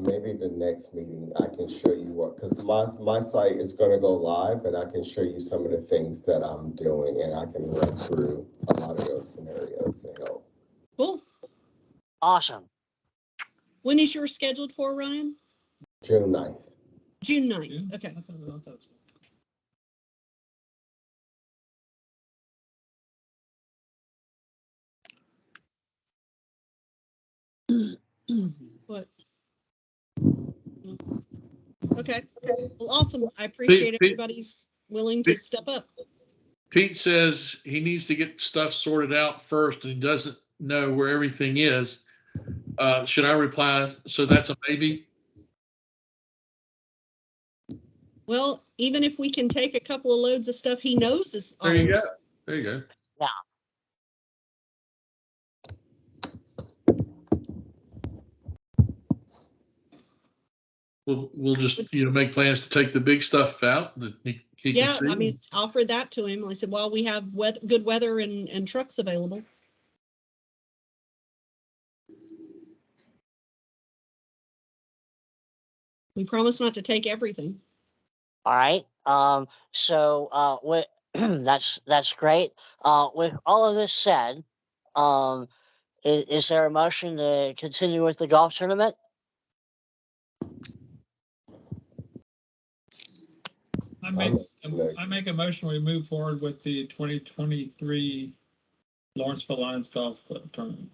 maybe the next meeting, I can show you what, because my site is gonna go live and I can show you some of the things that I'm doing and I can run through a lot of those scenarios to help. Cool. Awesome. When is yours scheduled for, Ryan? June 9th. June 9th. Okay. What? Okay. Well, awesome. I appreciate Pete- everybody's willing to Pete- step up. Pete says he needs to get stuff sorted out first and he doesn't know where everything is. Should I reply? So that's a maybe? Well, even if we can take a couple of loads of stuff he knows is There you go. always. There you go. Yeah. We'll just, make plans to take the big stuff out that he can Yeah, see. I mean, offered that to him. I said, well, we have good weather and trucks available. We promise not to take everything. All right. That's great. With all of this said, is there a motion to continue with the golf tournament? I make a motion, we move forward with the 2023 Lawrenceville Lions Golf Club tournament.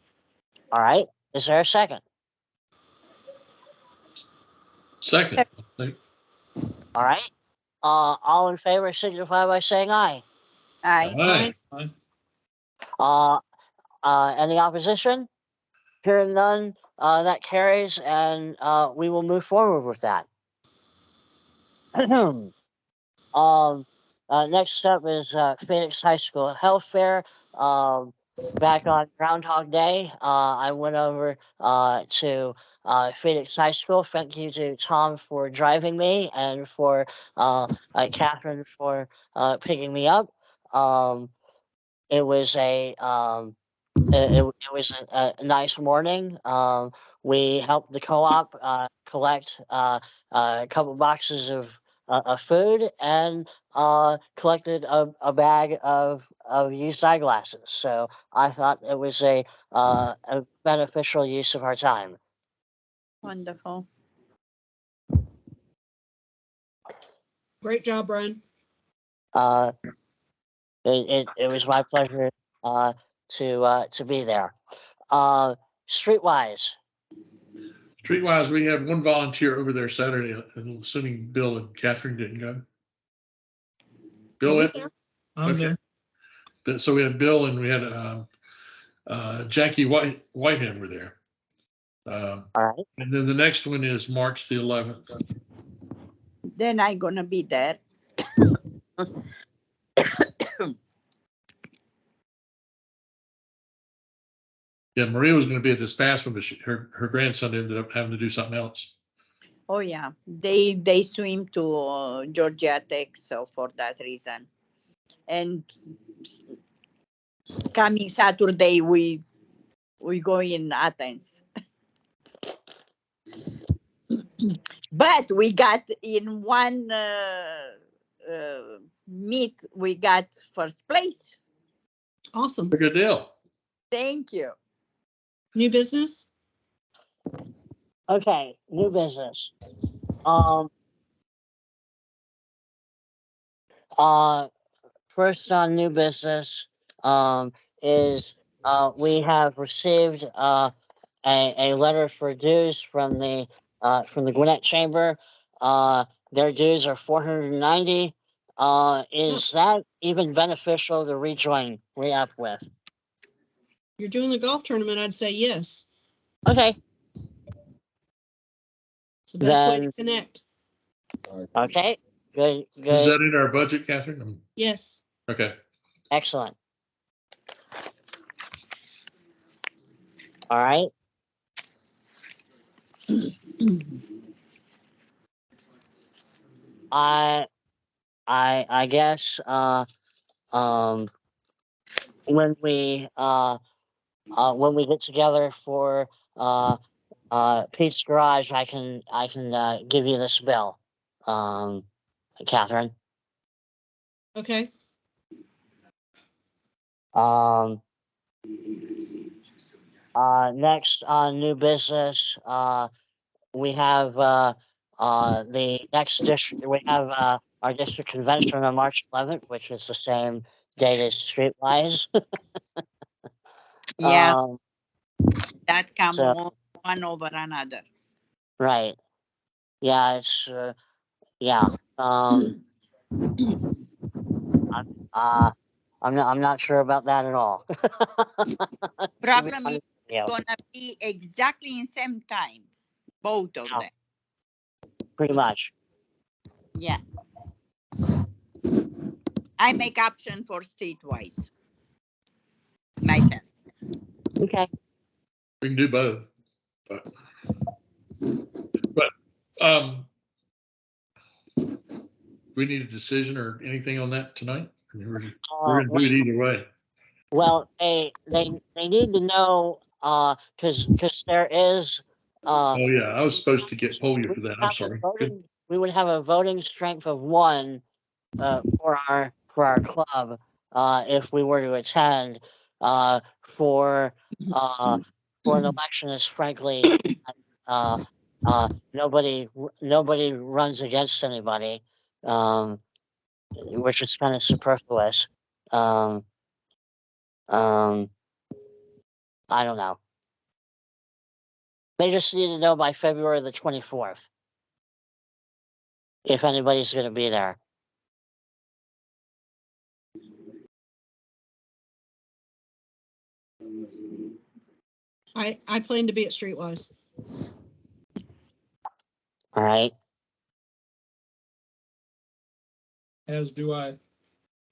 All right. Is there a second? Second. All right. All in favor signify by saying aye. Aye. Aye. Any opposition? Hearing none, that carries, and we will move forward with that. Next up is Phoenix High School Health Fair. Back on Groundhog Day, I went over to Phoenix High School. Thank you to Tom for driving me and for Catherine for picking me up. It was it was a nice morning. We helped the co-op collect a couple boxes of food and collected a bag of used eyeglasses. So I thought it was a beneficial use of our time. Wonderful. Great job, Brian. It was my pleasure to be there. Streetwise. Streetwise, we had one volunteer over there Saturday, assuming Bill and Catherine didn't go. Bill Was went? there? I'm Okay. there. So we had Bill and we had Jackie Whitehead were there. All right. And then the next one is March the 11th. Then I'm gonna be there. Yeah, Maria was going to be at this past one, but her grandson ended up having to do something else. Oh yeah, they swim to Georgia Tech, so for that reason. And coming Saturday we go in Athens. But we got in one meet, we got first place. Awesome. Good deal. Thank you. New business? Okay, new business. First on new business, is we have received a letter for dues from the Gwinnett Chamber. their dues are 490. Is that even beneficial to rejoin re-up with? You're doing the golf tournament, I'd say yes. Okay, It's the best way to then, connect. okay, good, Is good, that in our budget, Catherine? Yes. Okay. excellent. All right. I guess, when we get together for, Pete's Garage, I can, give you this bill, Catherine. Okay. Next on new business, we have, the next district, we have, our district convention on March 11th, which is the same date as Streetwise. Yeah, Um, that come so, one over another. right. Yeah, it's, yeah. Uh, I'm not sure about that at all. To be Problem is honest with you. gonna be exactly in same time, both of Yeah. them. Pretty much. Yeah. I make option for streetwise myself. Okay. We can do both. But we need a decision or anything on that tonight? We're gonna do it either way. Well, they need to know, because there is, Oh, yeah, I was supposed to get polio we for that. would I'm have a sorry. voting, we would have a voting strength of 1, for our club, if we were to attend, for, an election is frankly, uh, nobody runs against anybody, which is kind of superfluous. Um, I don't know. They just need to know by February the 24th if anybody's going to be there. I plan to be at Streetwise. All right. As do I.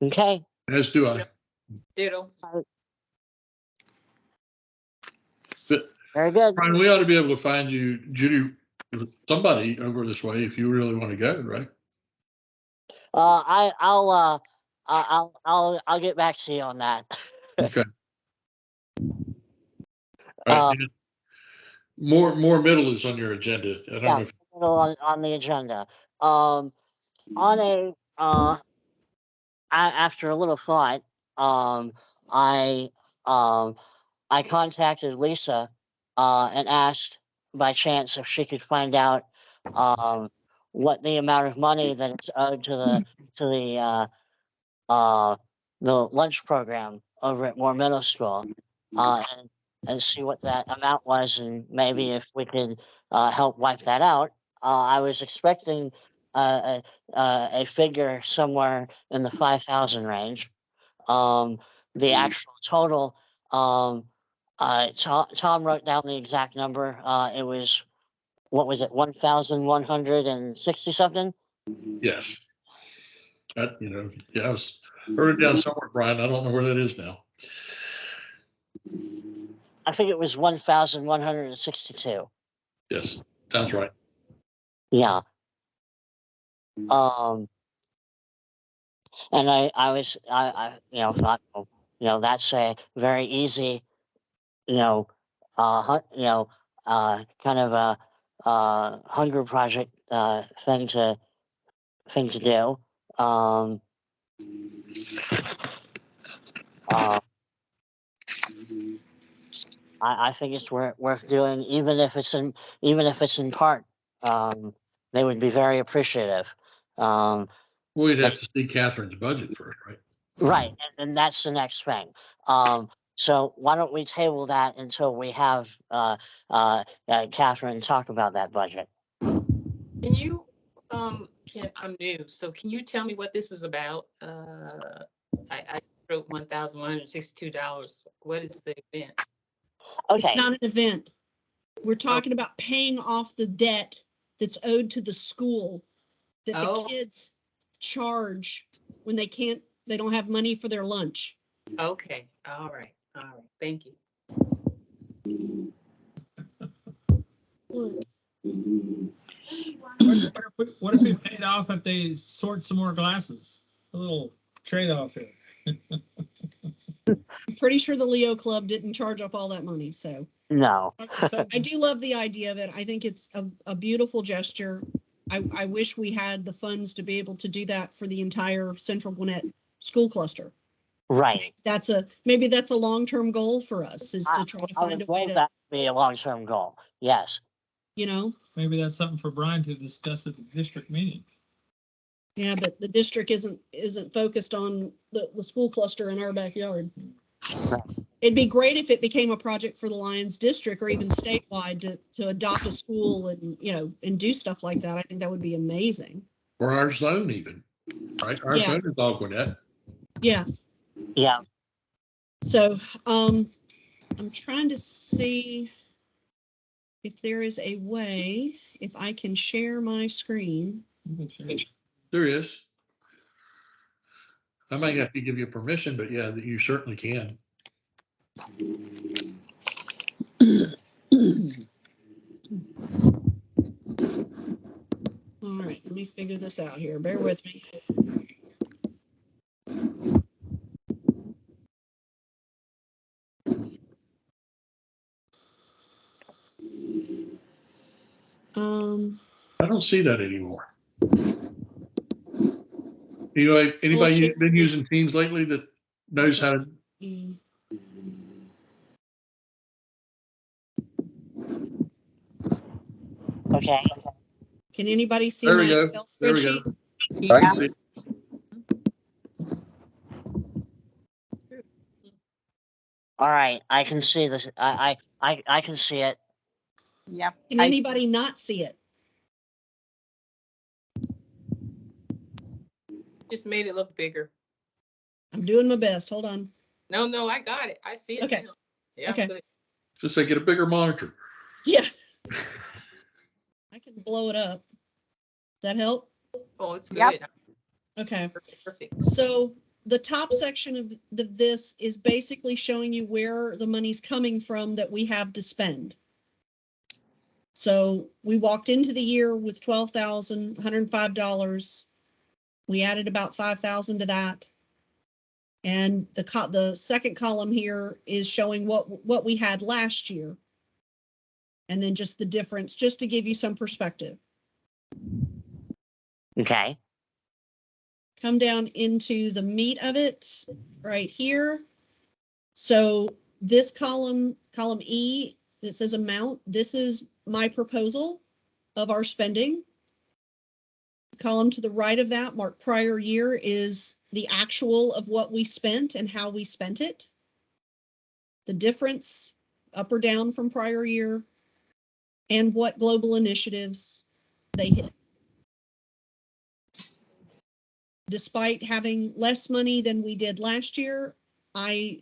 Okay. As do I. Ditto. But Very good. Brian, we ought to be able to find you, Judy, somebody over this way if you really want to go, right? I'll get back to you on that. Okay. All right. More middle is on your agenda. I don't know if On the agenda. On a after a little thought, I I contacted Lisa, and asked by chance if she could find out, what the amount of money that is owed to uh, the lunch program over at Moore Middle School, and see what that amount was, and maybe if we could, help wipe that out. I was expecting, a figure somewhere in the 5,000 range. The actual total, Tom wrote down the exact number. It was, what was it, 1,160 something? yes. Yeah, I was heard it down somewhere, Brian. I don't know where that is now. I think it was 1,162. Yes, sounds right. Yeah. And I thought, that's a very easy, kind of a, hunger project, thing to do. Uh, I think it's worth doing, even if it's in part. They would be very appreciative. We'd have But, to see Catherine's budget first, right? right, and that's the next thing. So why don't we table that until we have, Catherine talk about that budget? Can you I'm new, so can you tell me what this is about? I wrote $1,162. What is the event? Okay, It's not an event. We're talking about paying off the debt that's owed to the school that the Oh. kids charge when they don't have money for their lunch. Okay, all right, thank you. What if we paid off if they sort some more glasses? A little trade-off here. I'm pretty sure the Leo Club didn't charge up all that money, so. no. I do love the idea of it. I think it's a beautiful gesture. I wish we had the funds to be able to do that for the entire Central Gwinnett school cluster. Right. Maybe that's a long-term goal for us, is to try to I find would a way love to, that to be a long-term goal. Yes. you know, Maybe that's something for Brian to discuss at the district meeting. yeah, but the district isn't focused on the school cluster in our backyard. Right. It'd be great if it became a project for the Lions district or even statewide to adopt a school and, and do stuff like that. I think that would be amazing. Or our zone even, right? Our Yeah. zone is all Gwinnett. Yeah. Yeah. So, I'm trying to see if there is a way, if I can share my screen. There is. I might have to give you permission, but yeah, that you certainly can. All right, let me figure this out here. Bear with me. I don't see that anymore. Anybody been using Teams lately that knows how to? Okay. Can anybody see There my we go. Excel There we spreadsheet? go. Yeah. I can see. All right. I can see this. I can see it. Yep. Can anybody not see it? Just made it look bigger. I'm doing my best. Hold on. No, I got it. I see it Okay. now. Yeah, Okay. good. Just say get a bigger monitor. Yeah. I can blow it up. Does that help? Oh, it's good. Yep. Okay. Perfect. So the top section of this is basically showing you where the money's coming from that we have to spend. So we walked into the year with $12,105. We added about $5,000 to that. And the second column here is showing what we had last year. And then just the difference, just to give you some perspective. Okay. Come down into the meat of it right here. So this column E, that says amount, this is my proposal of our spending. The column to the right of that, marked prior year, is the actual of what we spent and how we spent it. The difference, up or down from prior year, and what global initiatives they hit. Despite having less money than we did last year, I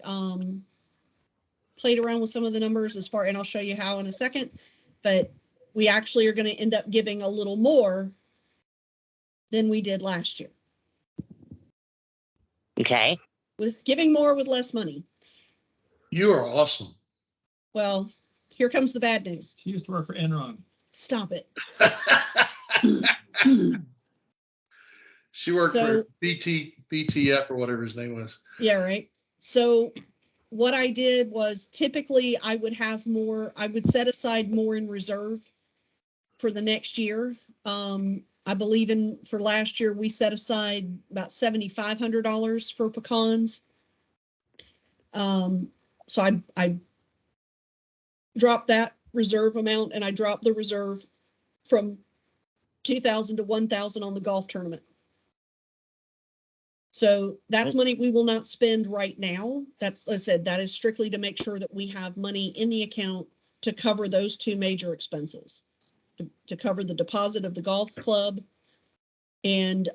played around with some of the numbers and I'll show you how in a second, but we actually are going to end up giving a little more than we did last year. Okay. With giving more with less money. You are awesome. Well, here comes the bad news. She used to work for Enron. Stop it. She worked So- for BTF or whatever his name was. Yeah, right. So what I did was typically I would set aside more in reserve for the next year. I believe for last year, we set aside about $7,500 for pecans. So I dropped that reserve amount and I dropped the reserve from 2,000 to 1,000 on the golf tournament. So that's money we will not spend right now. That's, like I said, that is strictly to make sure that we have money in the account to cover those two major expenses, to cover the deposit of the golf club and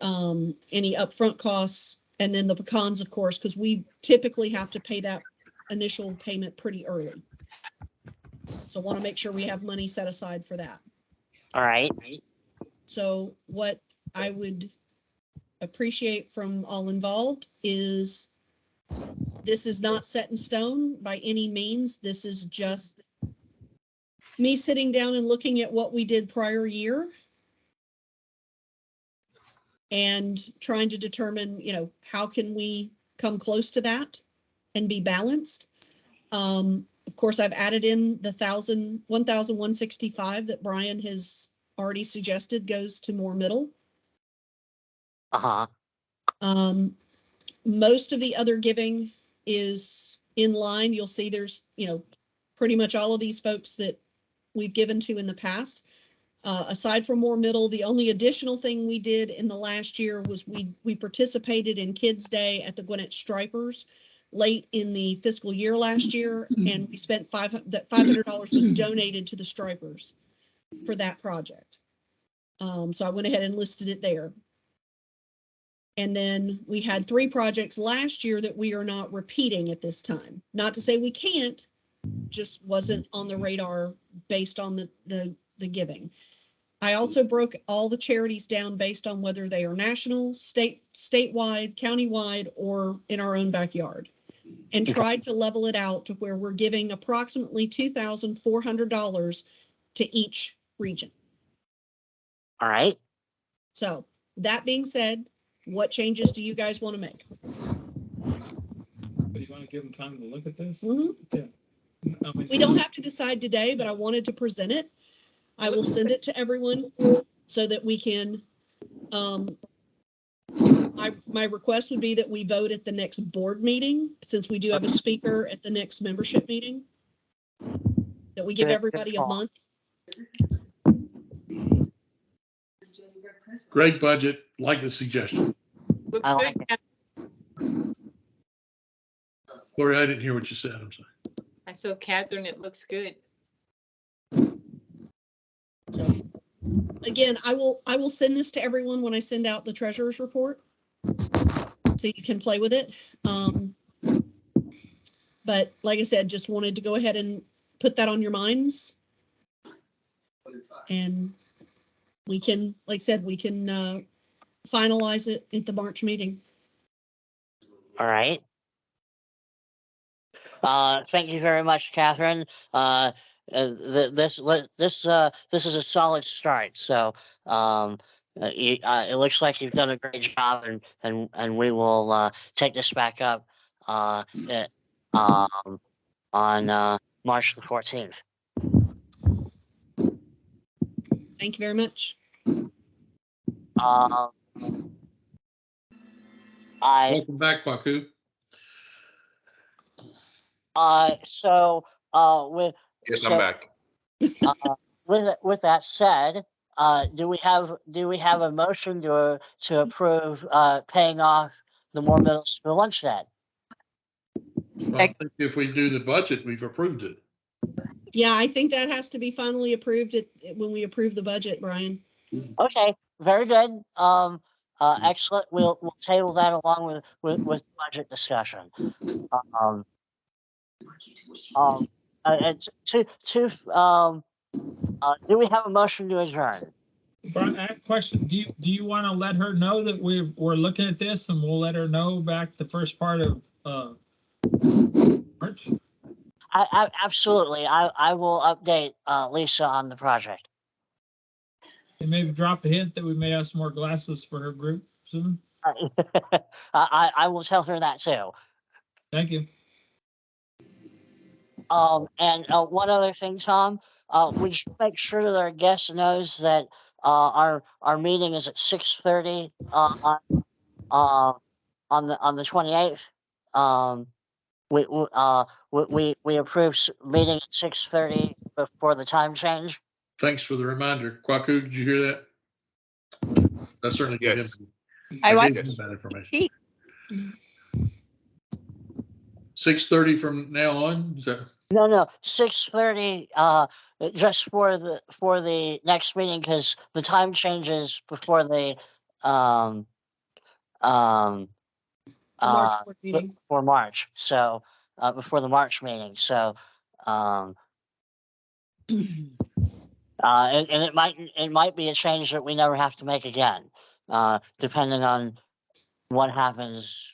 any upfront costs, and then the pecans, of course, because we typically have to pay that initial payment pretty early. So I want to make sure we have money set aside for that. All right. So what I would appreciate from all involved is this is not set in stone by any means. This is just me sitting down and looking at what we did prior year and trying to determine, you know, how can we come close to that and be balanced. Of course, I've added in the 1,165 that Brian has already suggested goes to Moore Middle. Uh-huh. Most of the other giving is in line. You'll see there's, you know, pretty much all of these folks that we've given to in the past. Aside from Moore Middle, the only additional thing we did in the last year was we participated in Kids Day at the Gwinnett Stripers late in the fiscal year last year, and we spent $500 was donated to the Stripers for that project. So I went ahead and listed it there. And then we had 3 projects last year that we are not repeating at this time. Not to say we can't, just wasn't on the radar based on the giving. I also broke all the charities down based on whether they are national, statewide, countywide, or in our own backyard, and tried to level it out to where we're giving approximately $2,400 to each region. All right. So that being said, what changes do you guys want to make? Do you want to give them time to look at this? Mhm. Yeah. I mean, We don't have to decide today, but I wanted to present it. I will send it to everyone so that we can, my request would be that we vote at the next board meeting, since we do have a speaker at the next membership meeting, that we give Good everybody a call. month. Great budget. Like the suggestion. Looks I good. like Lori, I didn't hear what you said. I'm sorry. I saw Catherine, it looks good. So again, I will send this to everyone when I send out the treasurer's report, so you can play with it. But like I said, just wanted to go ahead and put that on your minds. And we can, like I said, we can finalize it at the March meeting. All right. Thank you very much, Catherine. This is a solid start. So it looks like you've done a great job, and we will take this back up on March the 14th. Thank you very much. Welcome back, Kwaku. With Yes, I'm back. with that said, do we have a motion to approve paying off the Moore Middle School lunch debt? Well, I think if we do the budget, we've approved it. Yeah, I think that has to be finally approved when we approve the budget, Brian. Okay, very good. Excellent. We'll table that along with budget discussion. Do we have a motion to adjourn? Brian, I have a question. Do you want to let her know that we're looking at this, and we'll let her know back the first part of March? Absolutely. I will update Lisa on the project. And maybe drop the hint that we may have some more glasses for her group soon. I will tell her that too. Thank you. And one other thing, Tom, we should make sure that our guest knows that our meeting is at 6:30 on the 28th. We approved meeting at 6:30 before the time change. Thanks for the reminder. Kwaku, did you hear that? That's certainly good. Yes. I was gave him that information. 6:30 from now on? Is that? No, 6:30, just for the next meeting, because the time changes before the um, um, The March uh, board meeting. for March. So, before the March meeting. So, and it might be a change that we never have to make again, depending on what happens,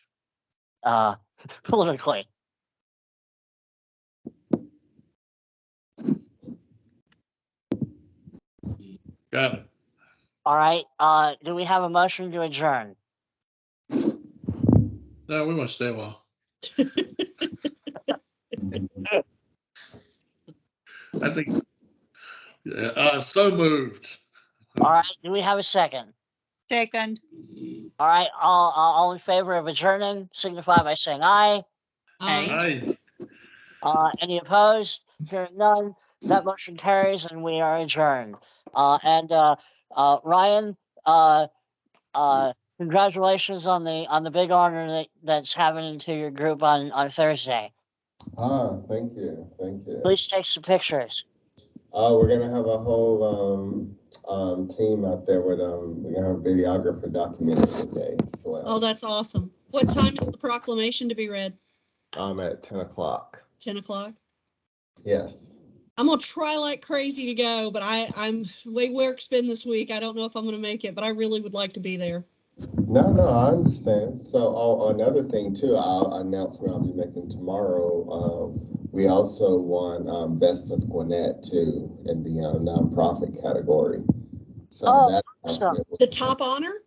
politically. Got it. All right, do we have a motion to adjourn? No, we want to stay a while. I think, so moved. All right, do we have a second? Second, All right, all in favor of adjourning, signify by saying aye. Aye. Any opposed? Hearing none, that motion carries and we are adjourned. Ryan, congratulations on the big honor that's happening to your group on Thursday. Thank you, thank you. Please take some pictures. We're gonna have a whole, team out there with, we're gonna have a videographer documenting the day as well. Oh, that's awesome. What time is the proclamation to be read? At 10 o'clock. 10 o'clock? Yes. I'm gonna try like crazy to go, but I'm way work's been this week. I don't know if I'm gonna make it, but I really would like to be there. No, I understand. So, another thing too, announcement I'll be making tomorrow, we also won, Best of Gwinnett too, in the, nonprofit category. So Oh, that awesome. announcement was- The top honor?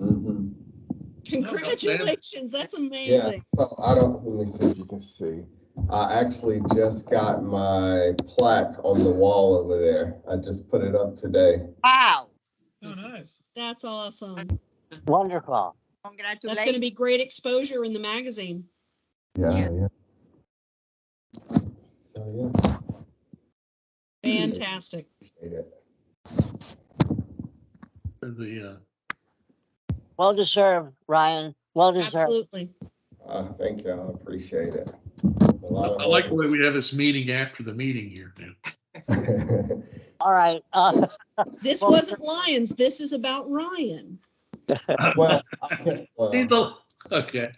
Mhm. Congratulations, that's Yeah, amazing. so let me see if you can see. I actually just got my plaque on the wall over there. I just put it up today. wow, Oh, nice. That's awesome. Wonderful. That's gonna congratulations. be great exposure in the magazine. Yeah. So yeah. Fantastic. Appreciate it. The, Well deserved, Ryan. Well deserved. Absolutely. Thank you. I appreciate it. A lot of I like the way we have this meeting after the meeting here now. All right. This Well, wasn't Lions. This is about Ryan. well, Okay.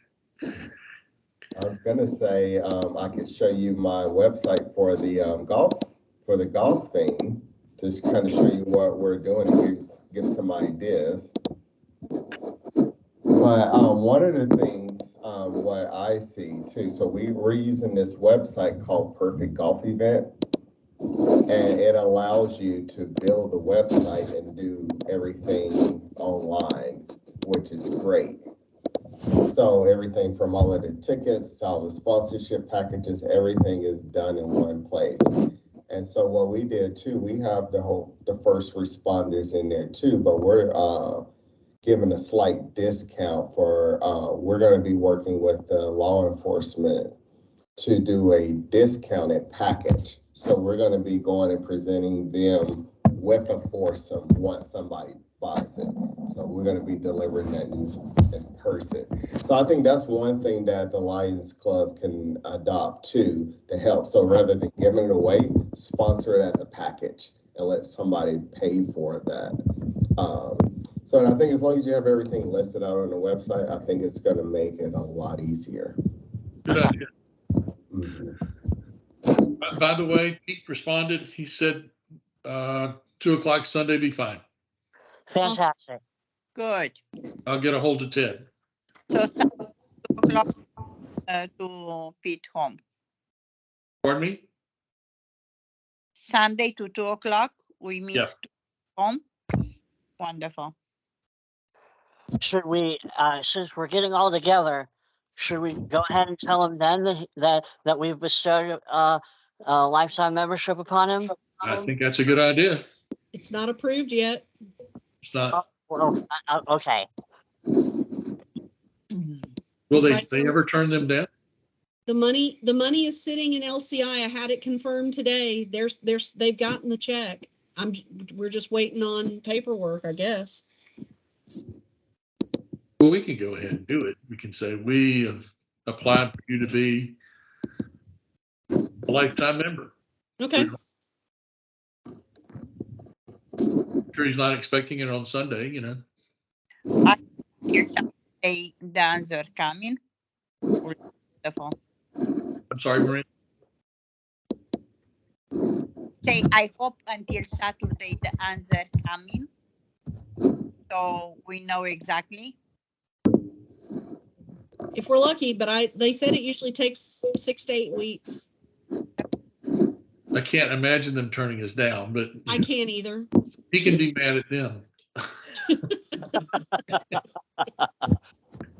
I was gonna say, I could show you my website for the golf thing, to just kind of show you what we're doing and give some ideas. But one of the things, what I see too, so we're using this website called Perfect Golf Event, and it allows you to build a website and do everything online, which is great. So everything from all of the tickets, all the sponsorship packages, everything is done in one place. And so what we did too, we have the first responders in there too, but we're giving a slight discount for, we're going to be working with the law enforcement to do a discounted package. So we're going to be going and presenting them with a foursome once somebody buys it. So we're going to be delivering that news in person. So I think that's one thing that the Lions Club can adopt too, to help. So rather than giving it away, sponsor it as a package and let somebody pay for that. So I think as long as you have everything listed out on the website, I think it's going to make it a lot easier. Good idea. Mm-hmm. By the way, Pete responded. He said 2 o'clock Sunday be fine. Fantastic. Good. I'll get a hold of Ted. So Sunday, 2 o'clock to Pete home. Pardon me? Sunday to 2 o'clock, we meet Yeah. to home. Wonderful. Should we, since we're getting all together, should we go ahead and tell him then that we've bestowed a lifetime membership upon him? I think that's a good idea. It's not approved yet. It's not. Well, okay. Will they ever turn them down? The money is sitting in LCI. I had it confirmed today. They've gotten the check. We're just waiting on paperwork, I guess. Well, we can go ahead and do it. We can say we have applied for you to be a lifetime member. Okay. I'm sure he's not expecting it on Sunday, you know. Here's Saturday, the answer coming. Wonderful. I'm sorry, Maria. Say, I hope until Saturday the answer coming. So we know exactly. If we're lucky, but they said it usually takes 6 to 8 weeks. I can't imagine them turning us down, but I can't either. he can be mad at them.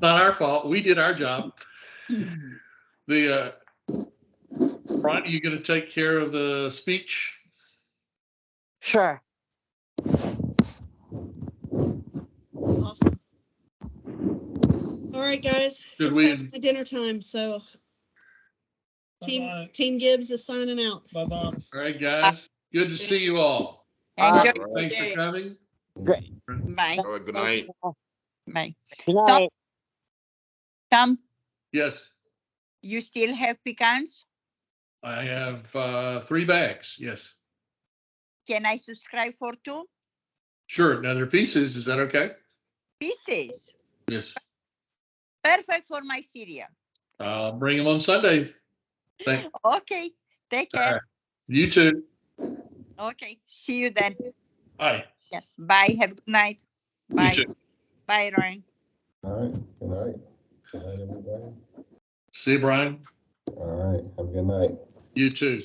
Not our fault. We did our job. The Brian, are you going to take care of the speech? Sure. Awesome. All right, guys. Should It's we- past my dinner time, so Bye-bye. Team Gibbs is signing out. Bye-bye. All right, guys. Good to see you all. Enjoy. Thanks for coming. Great. Bye. Have a good night. Bye. Good night. Tom, Yes, you still have pecans? I have 3 bags. Yes, Can I subscribe for 2 sure. Now they're pieces. Is that okay? pieces? Yes. Perfect for my cereal. I'll bring them on Sunday. Thank Okay. Take All care. right. You too. Okay. See you then. Bye. Yeah. Bye. Have a good night. You Bye. too. Bye, Ryan. All right, good night. Good night, everybody. See you, Brian. All right, have a good night. You too.